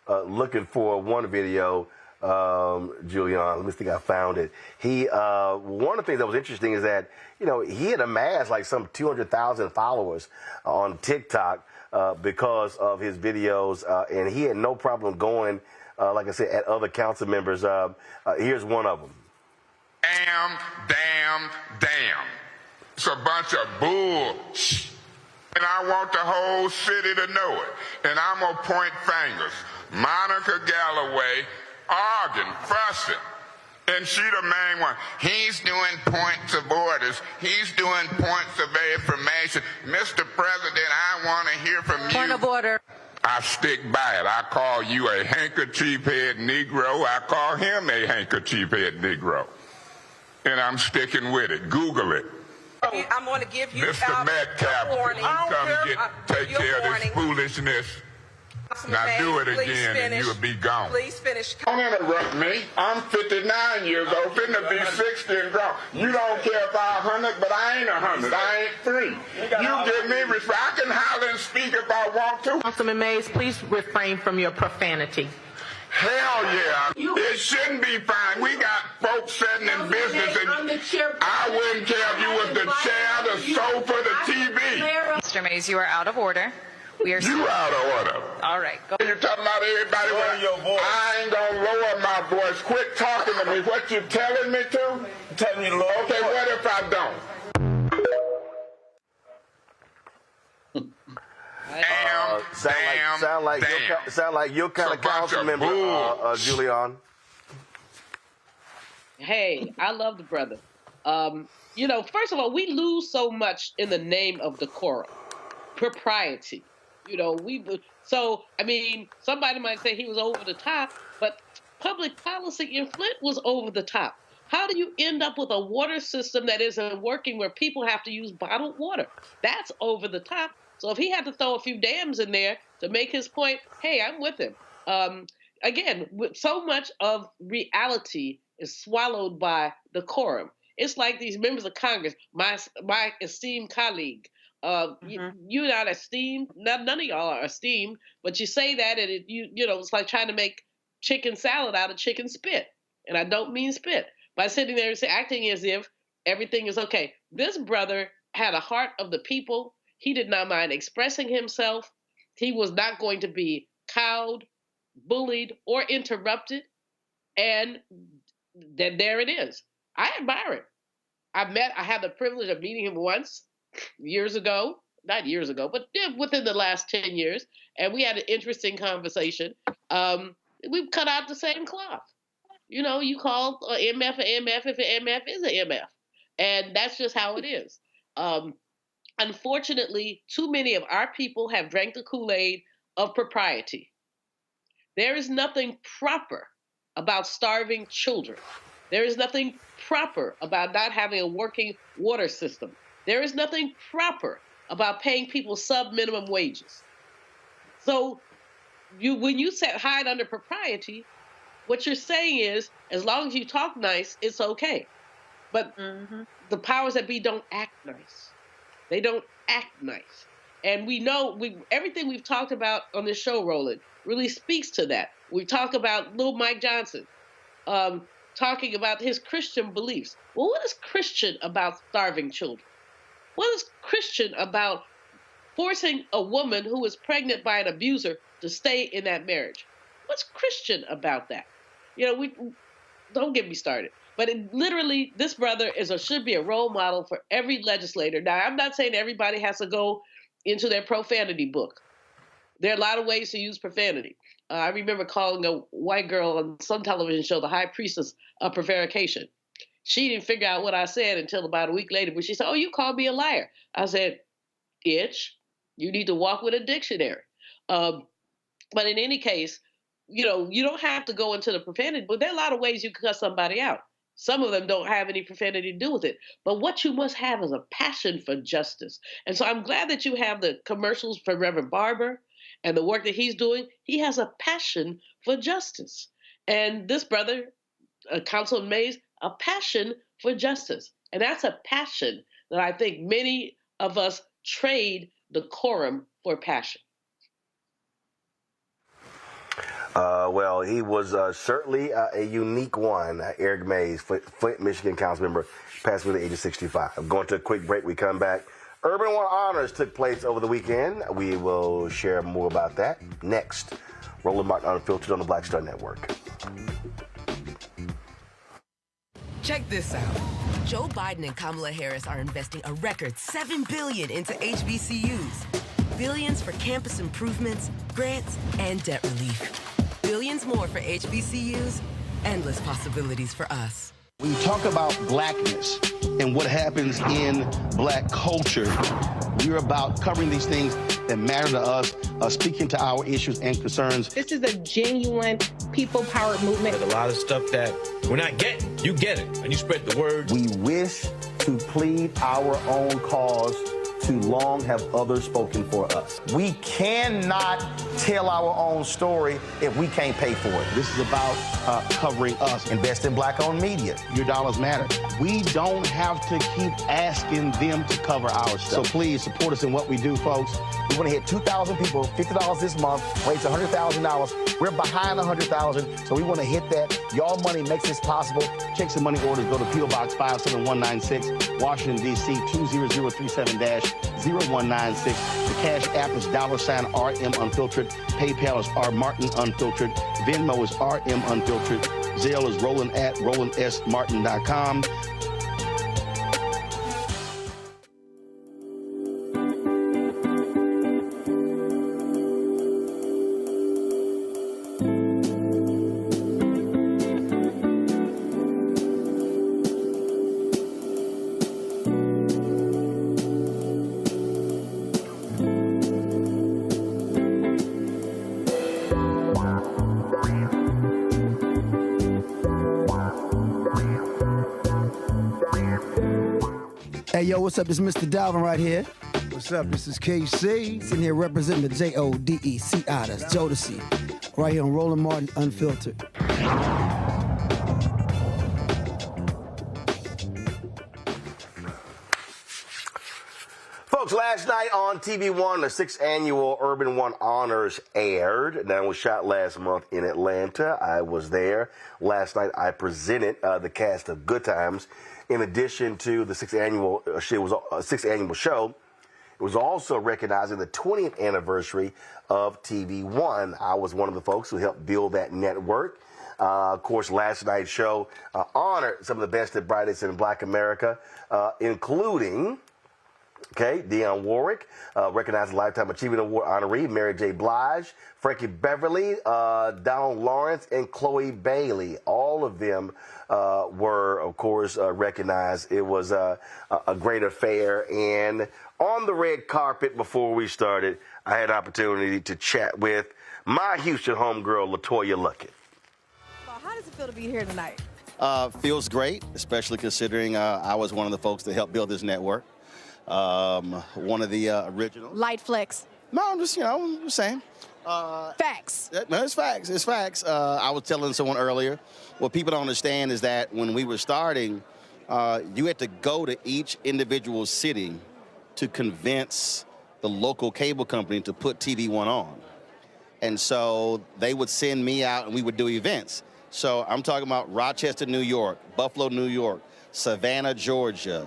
looking for one video, Julianne. Let me think I found it. One of the things that was interesting is that, you know, he had amassed like some 200,000 followers on TikTok because of his videos, and he had no problem going, like I said, at other council members. Here's one of them. Damn, damn, damn. It's a bunch of bull. And I want the whole city to know it. And I'm going to point fingers. Monica Galloway arguing, fussing. And she the main one. He's doing points of orders. He's doing points of information. Mr. President, I want to hear from you. Point of order. I stick by it. I call you a handkerchief head Negro. I call him a handkerchief head Negro. And I'm sticking with it. Google it. I'm going to give you Mr. Metcalf, take care of this foolishness. Now do it again and you'll be gone. Please finish. Don't interrupt me. I'm 59 years old, finna be 60 and grown. You don't care if I'm 100, but I ain't 100. I ain't free. You give me respect. I can holler and speak if I want to. Councilman Mays, please refrain from your profanity. Hell yeah. It shouldn't be fine. We got folks sitting in business and I wouldn't care if you was the chair, the sofa, the TV. Mr. Mays, you are out of order. You out of order. All right. Go. You're talking about everybody. I ain't going to lower my voice. Quit talking to me. What you telling me to? Telling me to lower. Okay, what if I don't? Sound like your kind of council member, Julianne. Hey, I love the brother. You know, first of all, we lose so much in the name of decorum, propriety. You know, I mean, somebody might say he was over the top, but public policy in Flint was over the top. How do you end up with a water system that isn't working where people have to use bottled water? That's over the top. So if he had to throw a few dams in there to make his point, hey, I'm with him. Again, so much of reality is swallowed by decorum. It's like these members of Congress, my esteemed colleague. You're not esteemed. None of y'all are esteemed, but you say that, and you know, it's like trying to make chicken salad out of chicken spit. And I don't mean spit. By sitting there and acting as if everything is okay. This brother had a heart of the people. He did not mind expressing himself. He was not going to be cowed, bullied, or interrupted. And then there it is. I admire it. I had the privilege of meeting him once years ago, not years ago, but within the last 10 years. And we had an interesting conversation. We've cut out the same cloth. You know, you call MF an MF if an MF is an MF. And that's just how it is. Unfortunately, too many of our people have drank the Kool-Aid of propriety. There is nothing proper about starving children. There is nothing proper about not having a working water system. There is nothing proper about paying people sub-minimum wages. So when you hide under propriety, what you're saying is, as long as you talk nice, it's okay. But the powers that be don't act nice. They don't act nice. And we know everything we've talked about on this show, Roland, really speaks to that. We talk about Lil Mike Johnson. talking about his Christian beliefs. Well, what is Christian about starving children? What is Christian about forcing a woman who is pregnant by an abuser to stay in that marriage? What's Christian about that? You know, we don't get me started. But literally, this brother should be a role model for every legislator. Now, I'm not saying everybody has to go into their profanity book. There are a lot of ways to use profanity. I remember calling a white girl on some television show the high priestess of prevarication. She didn't figure out what I said until about a week later, but she said, "Oh, you called me a liar." I said, "Itch, you need to walk with a dictionary." But in any case, you know, you don't have to go into the profanity, but there are a lot of ways you can cut somebody out. Some of them don't have any profanity to do with it. But what you must have is a passion for justice. And so I'm glad that you have the commercials for Reverend Barber and the work that he's doing. He has a passion for justice. And this brother, Councilman Mays, a passion for justice. And that's a passion that I think many of us trade decorum for passion. Well, he was certainly a unique one, Eric Mays, Flint, Michigan council member, passed away at the age of 65. I'm going to a quick break. We come back. Urban One Honors took place over the weekend. We will share more about that next. Roland Martin Unfiltered on the Black Star Network. Check this out. Joe Biden and Kamala Harris are investing a record $7 billion into HBCUs. Billions for campus improvements, grants, and debt relief. Billions more for HBCUs, endless possibilities for us. When you talk about blackness and what happens in black culture, we're about covering these things that matter to us, speaking to our issues and concerns. This is a genuine people-powered movement. There's a lot of stuff that we're not getting. You get it, and you spread the word. We wish to plead our own cause. Too long have others spoken for us. We cannot tell our own story if we can't pay for it. This is about covering us. Invest in black-owned media. Your dollars matter. We don't have to keep asking them to cover our stuff. So please support us in what we do, folks. We want to hit 2,000 people, $50 this month, raise $100,000. We're behind 100,000, so we want to hit that. Y'all money makes this possible. Check some money orders. Go to P.O. Box 57196, Washington, D.C. 20037-0196. The Cash App is $RM Unfiltered. PayPal is R Martin Unfiltered. Venmo is RM Unfiltered. Zelle is Roland at RolandSMartin.com. Hey, yo, what's up? This is Mr. Dalvin right here. What's up? This is KC. Sitting here representing the JODECI. That's Jodeci. Right here on Roland Martin Unfiltered. Folks, last night on TV One, the 6th annual Urban One Honors aired. That was shot last month in Atlanta. I was there. Last night, I presented the cast of Good Times. In addition to the 6th annual show, it was also recognizing the 20th anniversary of TV One. I was one of the folks who helped build that network. Of course, last night's show honored some of the best and brightest in Black America, including Dionne Warwick, recognized Lifetime Achievement Award honoree, Mary J. Blige, Frankie Beverly, Donald Lawrence, and Chloe Bailey. All of them were, of course, recognized. It was a great affair. And on the red carpet before we started, I had an opportunity to chat with my Houston homegirl, LaToya Luckett. How does it feel to be here tonight? Feels great, especially considering I was one of the folks that helped build this network. One of the originals. Light flicks. No, I'm just, I'm just saying. Facts. No, it's facts. It's facts. I was telling someone earlier, what people don't understand is that when we were starting, you had to go to each individual city to convince the local cable company to put TV One on. And so they would send me out and we would do events. So I'm talking about Rochester, New York, Buffalo, New York, Savannah, Georgia,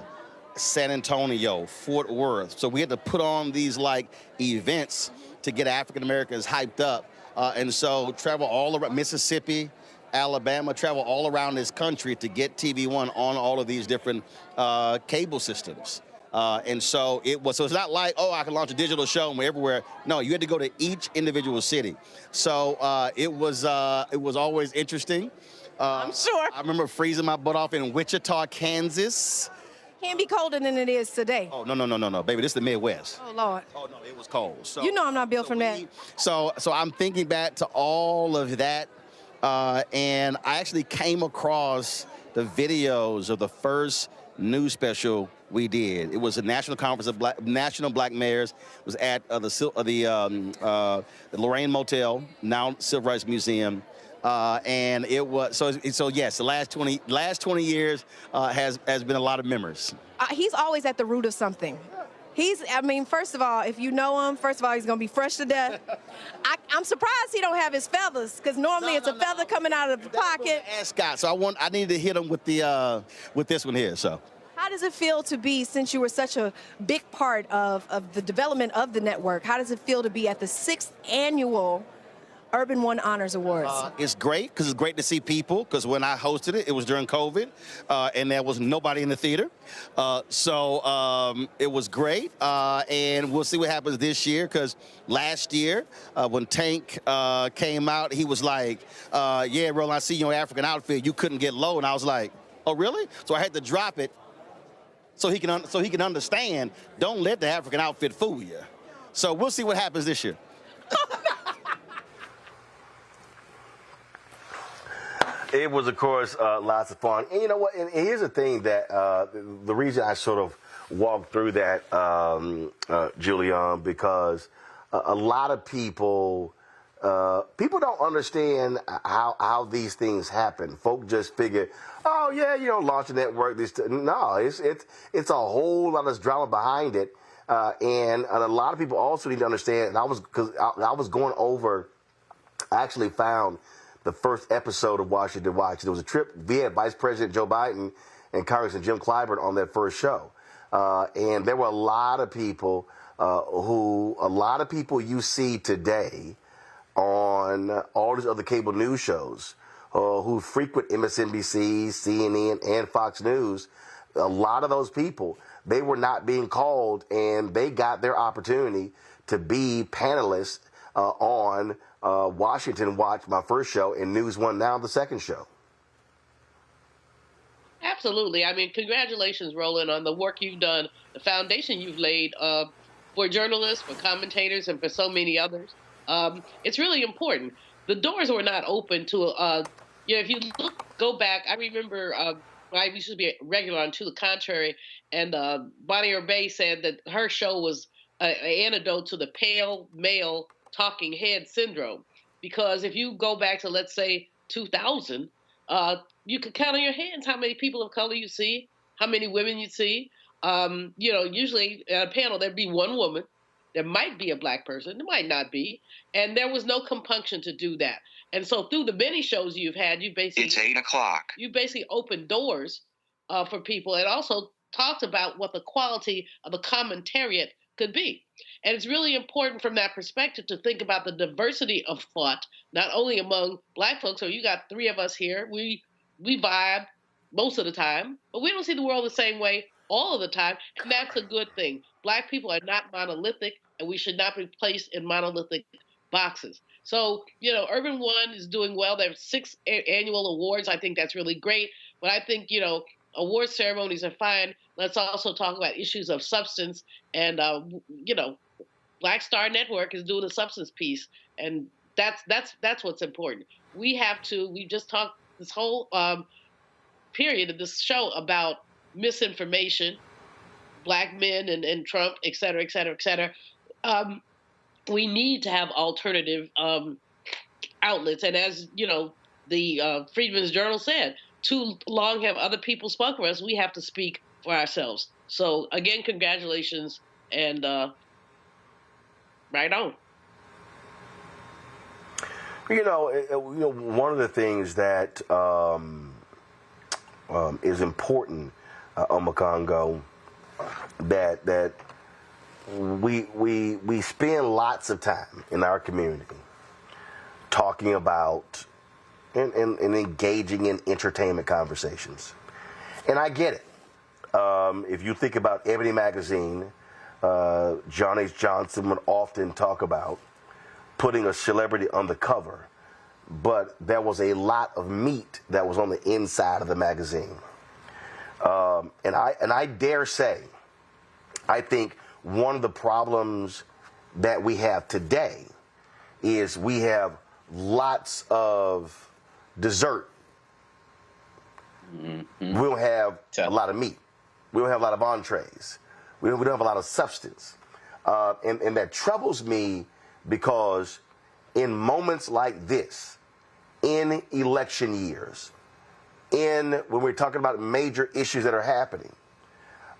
San Antonio, Fort Worth. So we had to put on these like events to get African Americans hyped up. And so travel all around Mississippi, Alabama, travel all around this country to get TV1 on all of these different cable systems. And so it's not like, oh, I can launch a digital show and we're everywhere. No, you had to go to each individual city. So it was always interesting. I'm sure. I remember freezing my butt off in Wichita, Kansas. Can't be colder than it is today. Oh, no, baby, this is the Midwest. Oh, Lord. Oh, no, it was cold. So, you know I'm not built from that. So I'm thinking back to all of that, and I actually came across the videos of the first news special we did. It was a national conference of national black mayors. It was at the Lorraine Motel, now Civil Rights Museum. And it was so yes, the last 20 years has been a lot of memories. He's always at the root of something. First of all, if you know him, first of all, he's gonna be fresh to death. I'm surprised he don't have his feathers, because normally it's a feather coming out of the pocket. Scott, so I needed to hit him with this one here. So. How does it feel to be, since you were such a big part of the development of the network, how does it feel to be at the 6th annual Urban One Honors Awards? It's great, because it's great to see people, because when I hosted it, it was during COVID, and there was nobody in the theater. So it was great, and we'll see what happens this year, because last year, when Tank came out, he was like, yeah, Roland, I see your African outfit, you couldn't get low, and I was like, oh, really? So I had to drop it so he can understand, don't let the African outfit fool you. So we'll see what happens this year. It was, of course, lots of fun. And you know what? And here's the thing that the reason I sort of walked through that, Julianne, because a lot of people don't understand how these things happen. Folk just figure, oh yeah, launch a network. No, it's a whole lot of drama behind it, and a lot of people also need to understand. And I was going over. I actually found the first episode of Washington Watch. There was a trip. We had Vice President Joe Biden and Congressman Jim Clyburn on that first show. And there were a lot of people you see today on all these other cable news shows who frequent MSNBC, CNN, and Fox News. A lot of those people, they were not being called, and they got their opportunity to be panelists on Washington Watch, my first show, and News One Now, the second show. Absolutely. Congratulations, Roland, on the work you've done, the foundation you've laid for journalists, for commentators, and for so many others. It's really important. The doors were not open to, if you go back, I remember I used to be a regular on To the Contrary, and Bonnie Urbay said that her show was an antidote to the pale male talking head syndrome, because if you go back to, let's say, 2000, you could count on your hands how many people of color you see, how many women you see. Usually at a panel there'd be one woman, there might be a black person, there might not be, and there was no compunction to do that. And so through the many shows you've had, it's 8 o'clock. You basically opened doors for people, and also talked about what the quality of the commentariat could be. And it's really important from that perspective to think about the diversity of thought, not only among black folks. So you got three of us here. We vibe most of the time, but we don't see the world the same way all of the time. And that's a good thing. Black people are not monolithic, and we should not be placed in monolithic boxes. So, Urban One is doing well. There are 6 annual awards. I think that's really great. But I think, award ceremonies are fine. Let's also talk about issues of substance. And, Black Star Network is doing a substance piece. And that's what's important. We just talked this whole period of this show about misinformation, black men and Trump, et cetera, et cetera, et cetera. We need to have alternative outlets. And as, the Freedmen's Journal said, too long have other people spoken for us. We have to speak for ourselves. So, again, congratulations, and right on. One of the things that is important, Omakongo, that we spend lots of time in our community talking about and engaging in entertainment conversations. And I get it. If you think about Ebony Magazine, John H. Johnson would often talk about putting a celebrity on the cover, but there was a lot of meat that was on the inside of the magazine. And I dare say, I think one of the problems that we have today is we have lots of dessert. Mm-hmm. We don't have a lot of meat. We don't have a lot of entrees. We don't have a lot of substance. And that troubles me because in moments like this, in election years, when we're talking about major issues that are happening,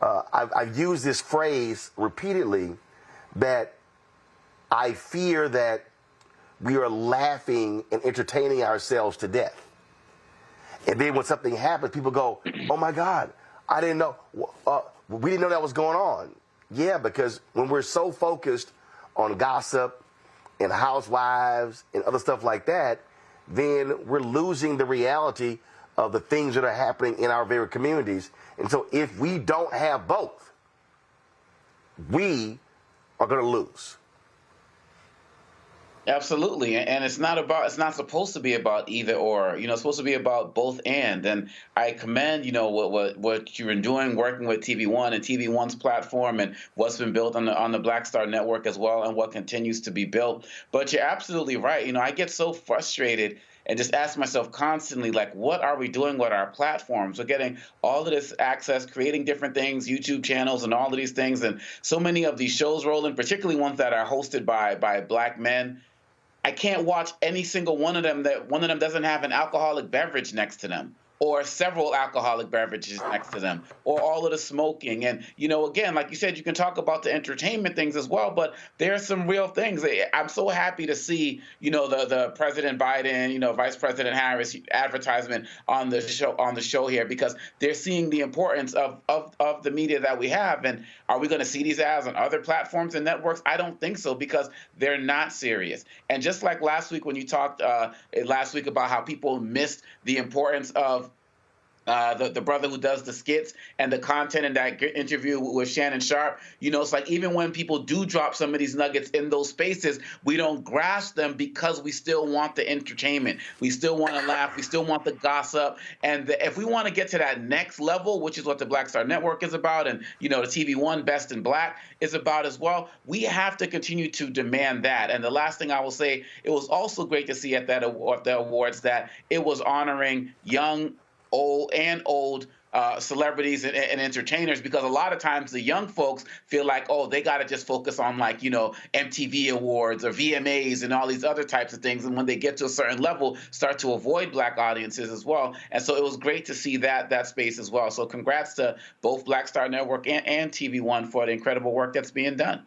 I've used this phrase repeatedly that I fear that we are laughing and entertaining ourselves to death. And then when something happens, people go, oh my God, I didn't know, we didn't know that was going on. Yeah, because when we're so focused on gossip and housewives and other stuff like that, then we're losing the reality of the things that are happening in our very communities. And so if we don't have both, we are going to lose. Absolutely, and it's not supposed to be about either or. It's supposed to be about both and. And I commend, what you've been doing, working with TV1 and TV1's platform, and what's been built on the Black Star Network as well, and what continues to be built. But you're absolutely right. I get so frustrated and just ask myself constantly, like, what are we doing with our platforms? We're getting all of this access, creating different things, YouTube channels and all of these things, and so many of these shows, Roland, particularly ones that are hosted by Black men. I can't watch any single one of them that one of them doesn't have an alcoholic beverage next to them, or several alcoholic beverages next to them, or all of the smoking. And, again, like you said, you can talk about the entertainment things as well, but there are some real things. I'm so happy to see, the President Biden, Vice President Harris advertisement on the show here, because they're seeing the importance of the media that we have. And are we going to see these ads on other platforms and networks? I don't think so, because they're not serious. And just like last week when you talked last week about how people missed the importance of the brother who does the skits and the content in that interview with Shannon Sharp, it's like even when people do drop some of these nuggets in those spaces, we don't grasp them because we still want the entertainment. We still want to laugh. We still want the gossip. And if we want to get to that next level, which is what the Black Star Network is about, and, the TV1 Best in Black is about as well, we have to continue to demand that. And the last thing I will say, it was also great to see at the awards that it was honoring young, old celebrities and entertainers, because a lot of times the young folks feel like, oh, they got to just focus on MTV awards or VMAs and all these other types of things. And when they get to a certain level, start to avoid Black audiences as well. And so it was great to see that space as well. So congrats to both Black Star Network and TV1 for the incredible work that's being done.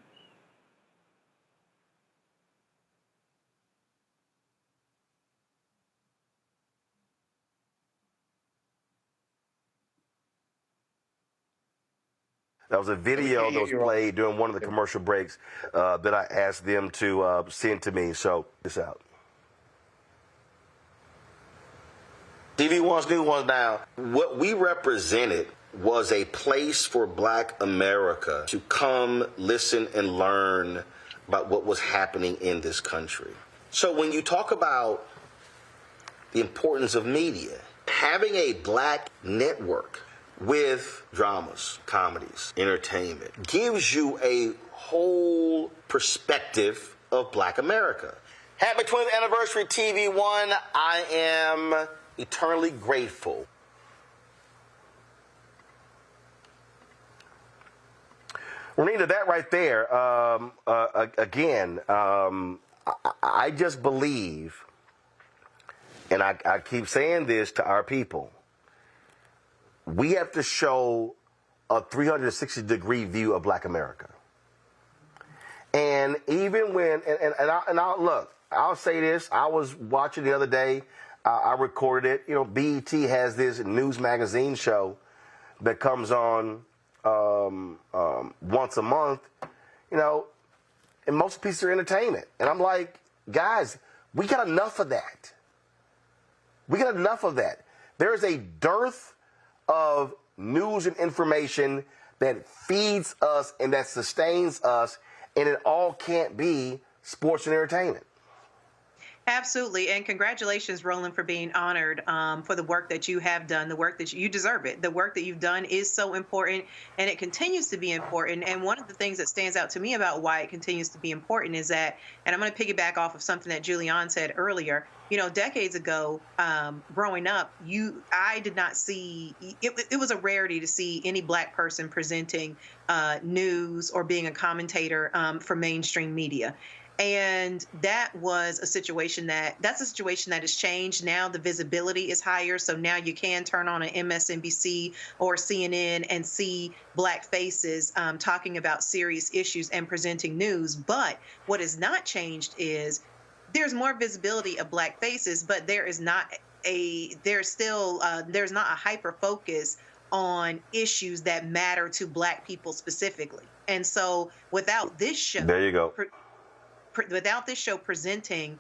That was a video that was played during one of the commercial breaks that I asked them to send to me. So, this out. TV1's new one now. What we represented was a place for Black America to come, listen, and learn about what was happening in this country. So when you talk about the importance of media, having a Black network with dramas, comedies, entertainment, gives you a whole perspective of Black America. Happy 20th anniversary, TV1. I am eternally grateful. Renita, that right there, again, I just believe, and I keep saying this to our people, we have to show a 360-degree view of Black America. And even when, and I'll look, I'll say this. I was watching the other day. I recorded it. You know, BET has this news magazine show that comes on once a month, you know, and most pieces are entertainment. And I'm like, guys, we got enough of that. We got enough of that. There is a dearth of news and information that feeds us and that sustains us, and it all can't be sports and entertainment. Absolutely. And congratulations, Roland, for being honored for the work that you have done, the work that you deserve it. The work that you've done is so important, and it continues to be important. And one of the things that stands out to me about why it continues to be important is that, and I'm going to piggyback off of something that Julianne said earlier, you know, decades ago, growing up, I did not see, it was a rarity to see any Black person presenting news or being a commentator for mainstream media. And that's a situation that has changed. Now the visibility is higher. So now you can turn on an MSNBC or CNN and see Black faces talking about serious issues and presenting news. But what has not changed is there's more visibility of Black faces, but there's not a hyper focus on issues that matter to Black people specifically. And so without this show, there you go. Without this show presenting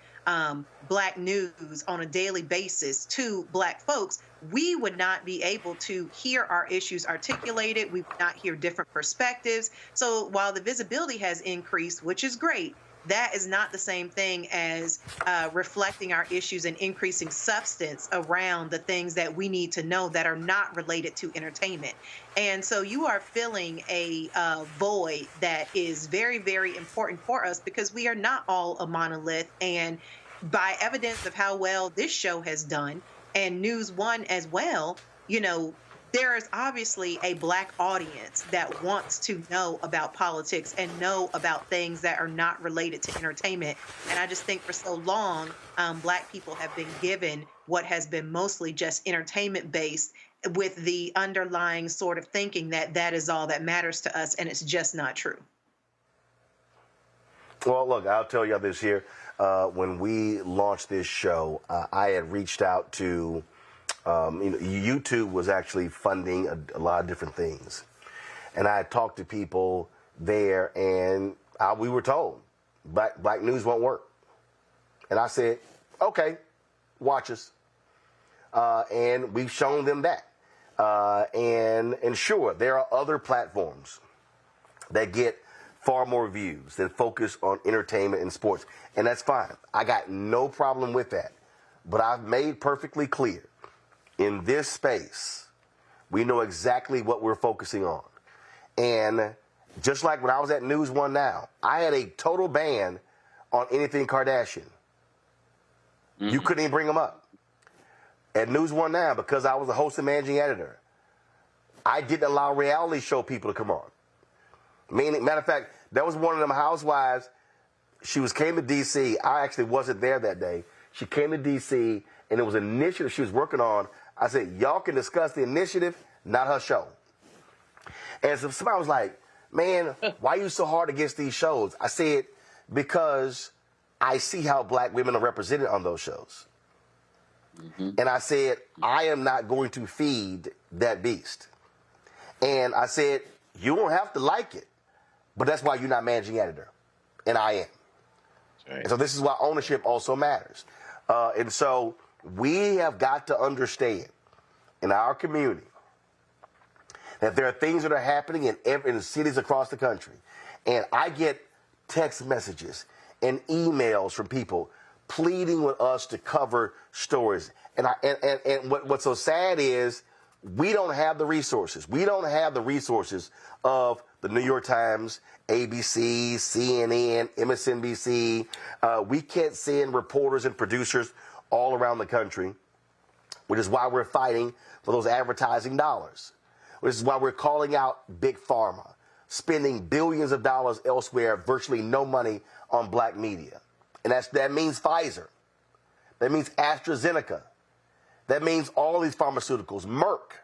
Black news on a daily basis to Black folks, we would not be able to hear our issues articulated. We would not hear different perspectives. So while the visibility has increased, which is great, that is not the same thing as reflecting our issues and increasing substance around the things that we need to know that are not related to entertainment. And so you are filling a void that is very, very important for us because we are not all a monolith. And by evidence of how well this show has done, and News One as well, you know, there is obviously a Black audience that wants to know about politics and know about things that are not related to entertainment. And I just think for so long, Black people have been given what has been mostly just entertainment based, with the underlying sort of thinking that that is all that matters to us, and it's just not true. Well, look, I'll tell you this here. When we launched this show, I had reached out to YouTube was actually funding a lot of different things. And I talked to people there, and we were told Black news won't work. And I said, okay, watch us. And we've shown them that. And sure, there are other platforms that get far more views that focus on entertainment and sports. And that's fine. I got no problem with that. But I've made perfectly clear, in this space, we know exactly what we're focusing on. And just like when I was at News One Now, I had a total ban on anything Kardashian. Mm-hmm. You couldn't even bring them up. At News One Now, because I was the host and managing editor, I didn't allow reality show people to come on. Matter of fact, that was one of them housewives. She came to D.C. I actually wasn't there that day. She came to D.C., and it was an initiative she was working on. I said, y'all can discuss the initiative, not her show. And so somebody was like, man, why are you so hard against these shows? I said, because I see how Black women are represented on those shows. Mm-hmm. And I said, I am not going to feed that beast. And I said, you don't have to like it, but that's why you're not managing editor. And I am. Right. And so this is why ownership also matters. And so we have got to understand in our community that there are things that are happening in cities across the country. And I get text messages and emails from people pleading with us to cover stories. And what's so sad is we don't have the resources. We don't have the resources of the New York Times, ABC, CNN, MSNBC. We can't send reporters and producers all around the country, which is why we're fighting for those advertising dollars, which is why we're calling out Big Pharma, spending billions of dollars elsewhere, virtually no money on Black media. And that means Pfizer. That means AstraZeneca. That means all these pharmaceuticals, Merck,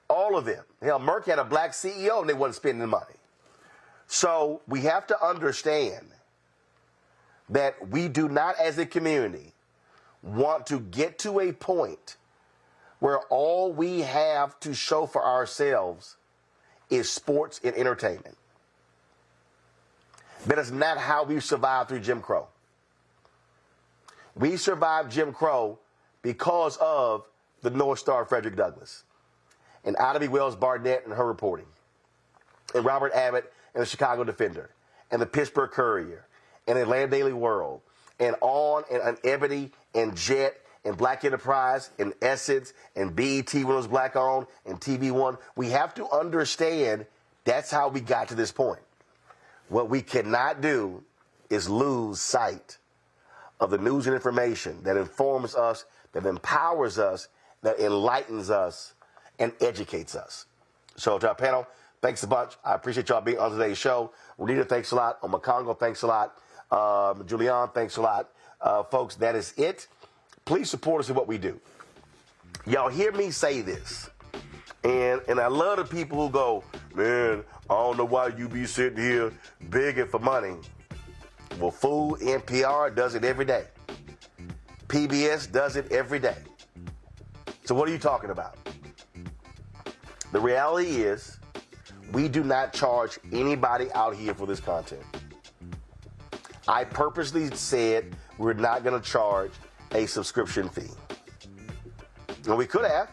all of them. Hell, Merck had a Black CEO and they wasn't spending money. So we have to understand that we do not, as a community, want to get to a point where all we have to show for ourselves is sports and entertainment. That is not how we survived through Jim Crow. We survived Jim Crow because of the North Star Frederick Douglass, and Ida B. Wells Barnett and her reporting, and Robert Abbott and the Chicago Defender, and the Pittsburgh Courier, and the Atlanta Daily World, and on and Ebony and Jet and Black Enterprise and Essence and BET when it was black owned and TV One. We have to understand that's how we got to this point. What we cannot do is lose sight of the news and information that informs us, that empowers us, that enlightens us, and educates us. So to our panel, thanks a bunch. I appreciate y'all being on today's show. Rita, thanks a lot. Omakongo, thanks a lot. Julianne, thanks a lot. Folks, that is it. Please support us in what we do. Y'all hear me say this, and I love the people who go, man, I don't know why you be sitting here begging for money. Well, fool, NPR does it every day. PBS does it every day. So what are you talking about? The reality is we do not charge anybody out here for this content. I purposely said we're not going to charge a subscription fee. And we could have.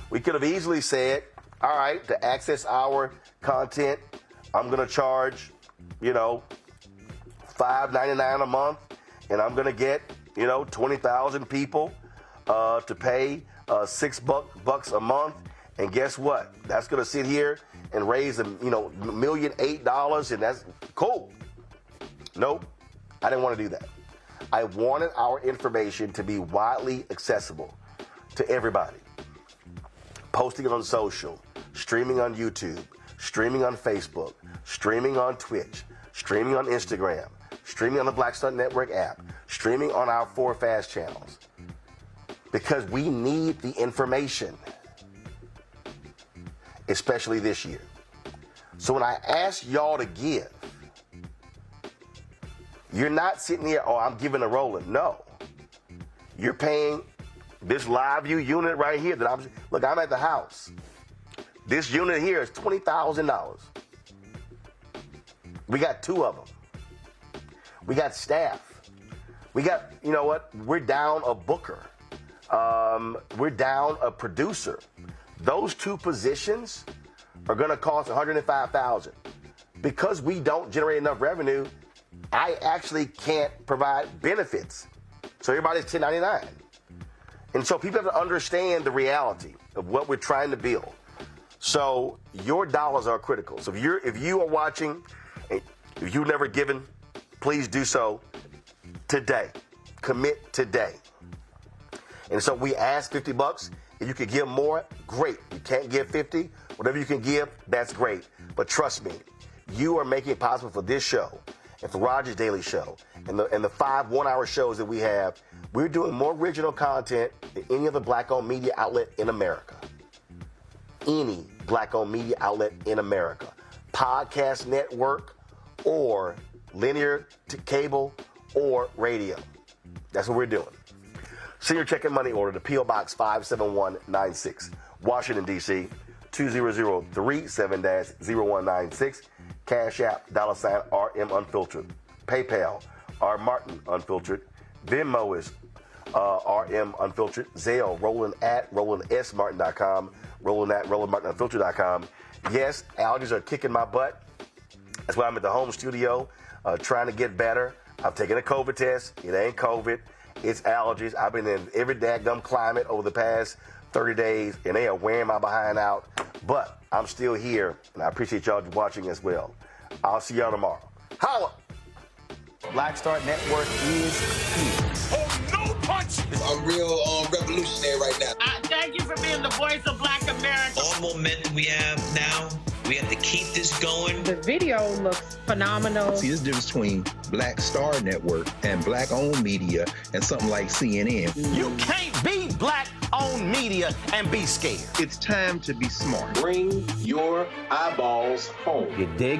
We could have easily said, all right, to access our content, I'm going to charge, $5.99 a month, and I'm going to get, 20,000 people to pay $6 a month. And guess what? That's going to sit here and raise $1.8 million, and that's cool. Nope, I didn't want to do that. I wanted our information to be widely accessible to everybody. Posting it on social, streaming on YouTube, streaming on Facebook, streaming on Twitch, streaming on Instagram, streaming on the Black Star Network app, streaming on our 4 Fast channels. Because we need the information, especially this year. So when I ask y'all to give, you're not sitting here, oh, I'm giving a Roland. No. You're paying this live view unit right here that I'm at the house. This unit here is $20,000. We got 2 of them. We got staff. We got, we're down a booker. We're down a producer. Those 2 positions are going to cost $105,000. Because we don't generate enough revenue, I actually can't provide benefits. So everybody's 1099. And so people have to understand the reality of what we're trying to build. So your dollars are critical. So if you are watching, and if you've never given, please do so today. Commit today. And so we ask $50. If you can give more, great. You can't give 50, whatever you can give, that's great. But trust me, you are making it possible for this show and for Roger's Daily Show and the 5 one-hour shows that we have. We're doing more original content than any other black-owned media outlet in America. Any black-owned media outlet in America. Podcast network or linear to cable or radio. That's what we're doing. Senior check and money order to P.O. Box 57196, Washington, D.C., 20037-0196. Cash App, $RM Unfiltered. PayPal, R Martin Unfiltered. Venmo is RM Unfiltered. Zelle, Roland at RolandSMartin.com. Roland at RolandMartinUnfiltered.com. Yes, allergies are kicking my butt. That's why I'm at the home studio trying to get better. I've taken a COVID test. It ain't COVID. It's allergies. I've been in every dadgum climate over the past 30 days, and they are wearing my behind out. But I'm still here, and I appreciate y'all watching as well. I'll see y'all tomorrow. Holla! Black Star Network is here. Oh, no punch! I'm real revolutionary right now. Thank you for being the voice of Black America. All momentum we have now, we have to keep this going. The video looks phenomenal. See, there's a difference between Black Star Network and black-owned media and something like CNN. You can't be black-owned media and be scared. It's time to be smart. Bring your eyeballs home. You dig?